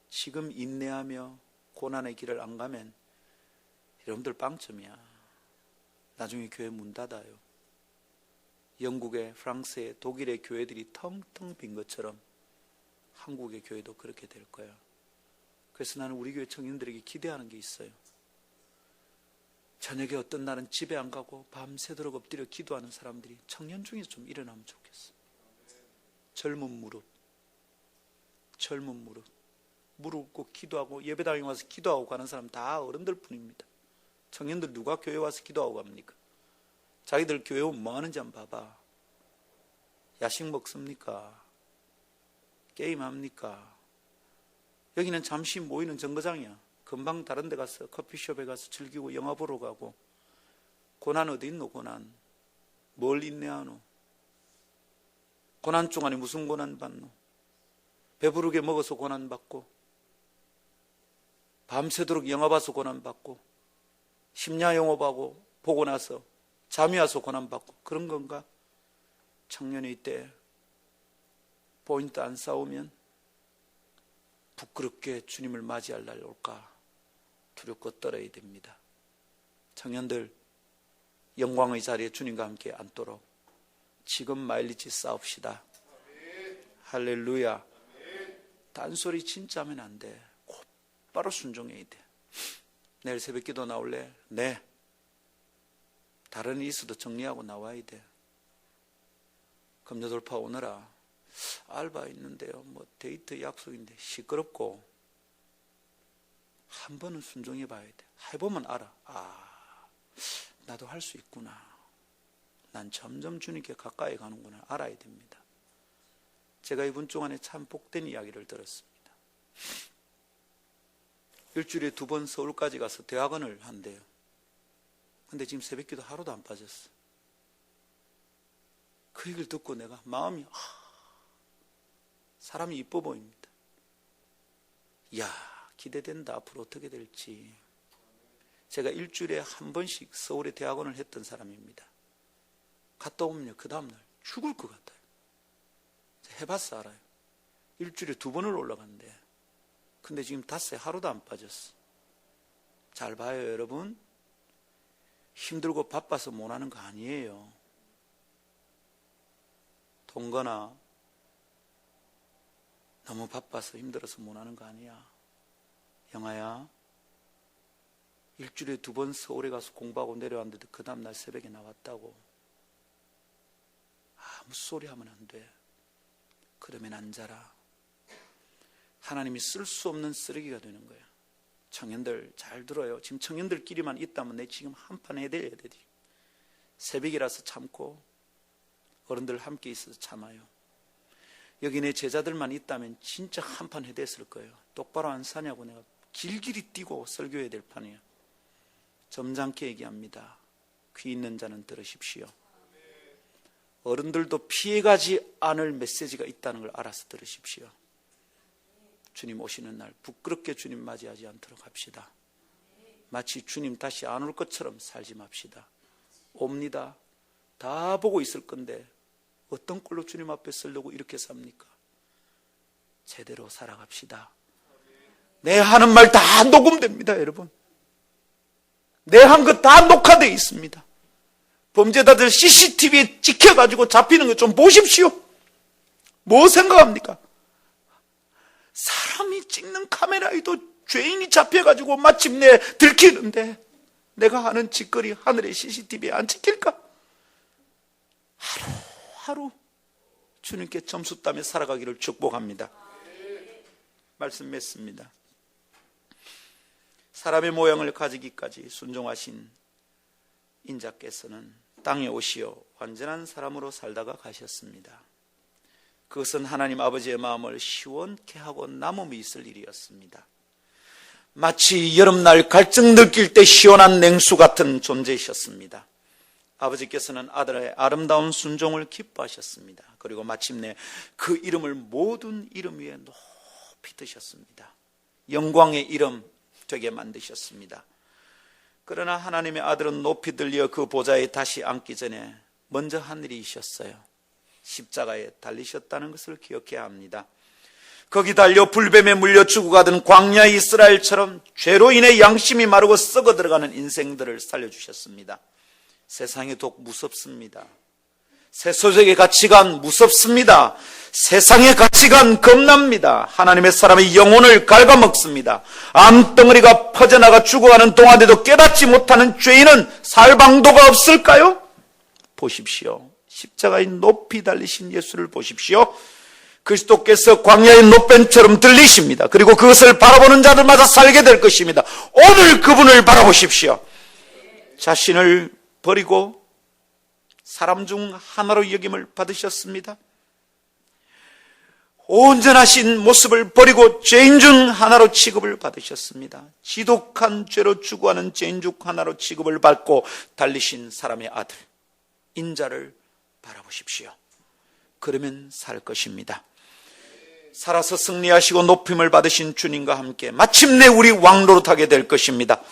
지금 인내하며 고난의 길을 안 가면 여러분들 빵점이야. 나중에 교회 문 닫아요. 영국의, 프랑스의, 독일의 교회들이 텅텅 빈 것처럼 한국의 교회도 그렇게 될 거야. 그래서 나는 우리 교회 청년들에게 기대하는 게 있어요. 저녁에 어떤 날은 집에 안 가고 밤새도록 엎드려 기도하는 사람들이 청년 중에 좀 일어나면 좋겠어. 젊은 무릎 무릎 꿇고 기도하고 예배당에 와서 기도하고 가는 사람 다 어른들 뿐입니다. 청년들 누가 교회 와서 기도하고 갑니까? 자기들 교회 오면 뭐 하는지 한번 봐봐. 야식 먹습니까? 게임합니까? 여기는 잠시 모이는 정거장이야. 금방 다른 데 가서 커피숍에 가서 즐기고 영화 보러 가고. 고난 어디 있노? 고난 뭘 인내하노? 고난 중간에 무슨 고난 받노? 배부르게 먹어서 고난 받고, 밤새도록 영화 봐서 고난 받고, 심야 영업하고 보고 나서 잠이 와서 고난 받고, 그런 건가? 청년의 때 포인트 안 싸우면 부끄럽게 주님을 맞이할 날 올까 두렵고 떨어야 됩니다. 청년들 영광의 자리에 주님과 함께 앉도록 지금 마일리지 싸웁시다. 할렐루야. 딴소리 진짜 하면 안 돼. 곧바로 순종해야 돼. 내일 새벽 기도 나올래? 네. 다른 일 있어도 정리하고 나와야 돼. 금요돌파 오느라 알바 있는데요, 뭐 데이트 약속인데 시끄럽고, 한 번은 순종해 봐야 돼. 해보면 알아. 아, 나도 할 수 있구나. 난 점점 주님께 가까이 가는구나. 알아야 됩니다. 제가 이번 주간에 참 복된 이야기를 들었습니다. 일주일에 2번 서울까지 가서 대학원을 한대요. 근데 지금 새벽기도 하루도 안 빠졌어. 그 얘기를 듣고 내가 마음이 사람이 이뻐 보입니다. 이야, 기대된다. 앞으로 어떻게 될지. 제가 일주일에 한 번씩 서울에 대학원을 했던 사람입니다. 갔다 오면요, 그 다음날 죽을 것 같아요. 해봤어 알아요. 일주일에 2번을 올라간대. 근데 지금 닷새 하루도 안 빠졌어. 잘 봐요, 여러분. 힘들고 바빠서 못하는 거 아니에요. 동거나 너무 바빠서 힘들어서 못 하는 거 아니야. 영아야, 일주일에 2번 서울에 가서 공부하고 내려왔는데 그 다음날 새벽에 나왔다고. 아무 소리 하면 안 돼. 그러면 안 자라. 하나님이 쓸 수 없는 쓰레기가 되는 거야. 청년들 잘 들어요. 지금 청년들끼리만 있다면 내 지금 한판 해대야 되지. 새벽이라서 참고 어른들 함께 있어서 참아요. 여기 내 제자들만 있다면 진짜 한판 해댔을 거예요. 똑바로 안 사냐고 내가 길길이 뛰고 설교해야 될 판이에요. 점잖게 얘기합니다. 귀 있는 자는 들으십시오. 어른들도 피해가지 않을 메시지가 있다는 걸 알아서 들으십시오. 주님 오시는 날 부끄럽게 주님 맞이하지 않도록 합시다. 마치 주님 다시 안 올 것처럼 살지 맙시다. 옵니다. 다 보고 있을 건데 어떤 꼴로 주님 앞에 서려고 이렇게 삽니까? 제대로 살아갑시다. 내 하는 말 다 녹음됩니다, 여러분. 내 한 것 다 녹화되어 있습니다. 범죄자들 CCTV에 찍혀가지고 잡히는 거 좀 보십시오. 뭐 생각합니까? 사람이 찍는 카메라에도 죄인이 잡혀가지고 마침내 들키는데 내가 하는 짓거리 하늘의 CCTV에 안 찍힐까? 하루하루 주님께 점수 따며 살아가기를 축복합니다. 말씀 맺습니다. 사람의 모양을 가지기까지 순종하신 인자께서는 땅에 오시어 완전한 사람으로 살다가 가셨습니다. 그것은 하나님 아버지의 마음을 시원케 하고 남음이 있을 일이었습니다. 마치 여름날 갈증 느낄 때 시원한 냉수 같은 존재이셨습니다. 아버지께서는 아들의 아름다운 순종을 기뻐하셨습니다. 그리고 마침내 그 이름을 모든 이름 위에 높이 드셨습니다. 영광의 이름 되게 만드셨습니다. 그러나 하나님의 아들은 높이 들려 그 보좌에 다시 앉기 전에 먼저 하늘이셨어요. 십자가에 달리셨다는 것을 기억해야 합니다. 거기 달려 불뱀에 물려 죽어가던 광야의 이스라엘처럼 죄로 인해 양심이 마르고 썩어 들어가는 인생들을 살려주셨습니다. 세상의 독 무섭습니다. 세속의 가치관 무섭습니다. 세상의 가치관 겁납니다. 하나님의 사람의 영혼을 갉아먹습니다. 암덩어리가 퍼져나가 죽어가는 동안에도 깨닫지 못하는 죄인은 살 방도가 없을까요? 보십시오. 십자가에 높이 달리신 예수를 보십시오. 그리스도께서 광야의 노뱀처럼 들리십니다. 그리고 그것을 바라보는 자들마다 살게 될 것입니다. 오늘 그분을 바라보십시오. 자신을 버리고 사람 중 하나로 여김을 받으셨습니다. 온전하신 모습을 버리고 죄인 중 하나로 취급을 받으셨습니다. 지독한 죄로 추구하는 죄인 중 하나로 취급을 받고 달리신 사람의 아들 인자를 바라보십시오. 그러면 살 것입니다. 살아서 승리하시고 높임을 받으신 주님과 함께 마침내 우리 왕노릇하게 될 것입니다.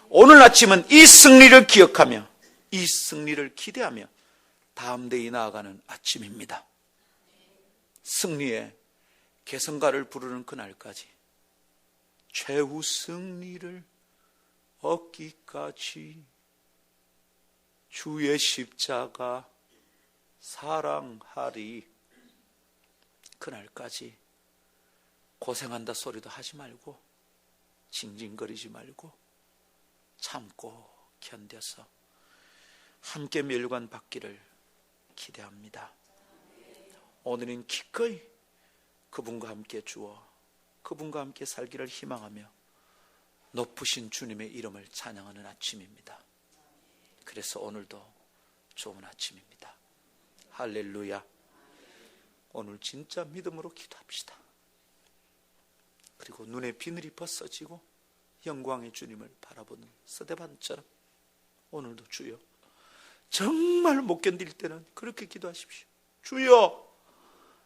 오늘 아침은 이 승리를 기억하며 이 승리를 기대하며 다음 대에 나아가는 아침입니다. 승리의 개성가를 부르는 그날까지 최후 승리를 얻기까지 주의 십자가 사랑하리. 그날까지 고생한다 소리도 하지 말고 징징거리지 말고 참고 견뎌서 함께 멸관 받기를 기대합니다. 오늘은 기꺼이 그분과 함께 주어 그분과 함께 살기를 희망하며 높으신 주님의 이름을 찬양하는 아침입니다. 그래서 오늘도 좋은 아침입니다. 할렐루야. 오늘 진짜 믿음으로 기도합시다. 그리고 눈에 비늘이 벗어지고 영광의 주님을 바라보는 스데반처럼 오늘도 주여 정말 못 견딜 때는 그렇게 기도하십시오. 주여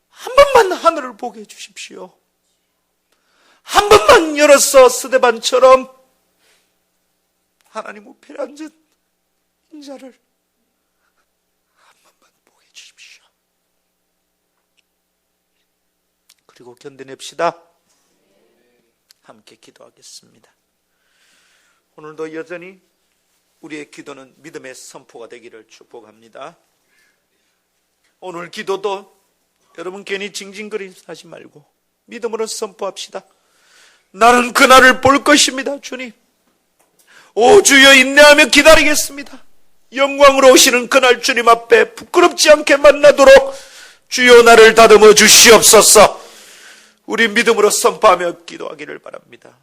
한 번만 하늘을 보게 해주십시오. 한 번만 열어서 스데반처럼 하나님 우편에 앉은 인자를 한 번만 보게 해주십시오. 그리고 견뎌냅시다. 함께 기도하겠습니다. 오늘도 여전히 우리의 기도는 믿음의 선포가 되기를 축복합니다. 오늘 기도도 여러분 괜히 징징거리지 하지 말고 믿음으로 선포합시다. 나는 그날을 볼 것입니다. 주님. 오 주여, 인내하며 기다리겠습니다. 영광으로 오시는 그날 주님 앞에 부끄럽지 않게 만나도록 주여 나를 다듬어 주시옵소서. 우리 믿음으로 선포하며 기도하기를 바랍니다.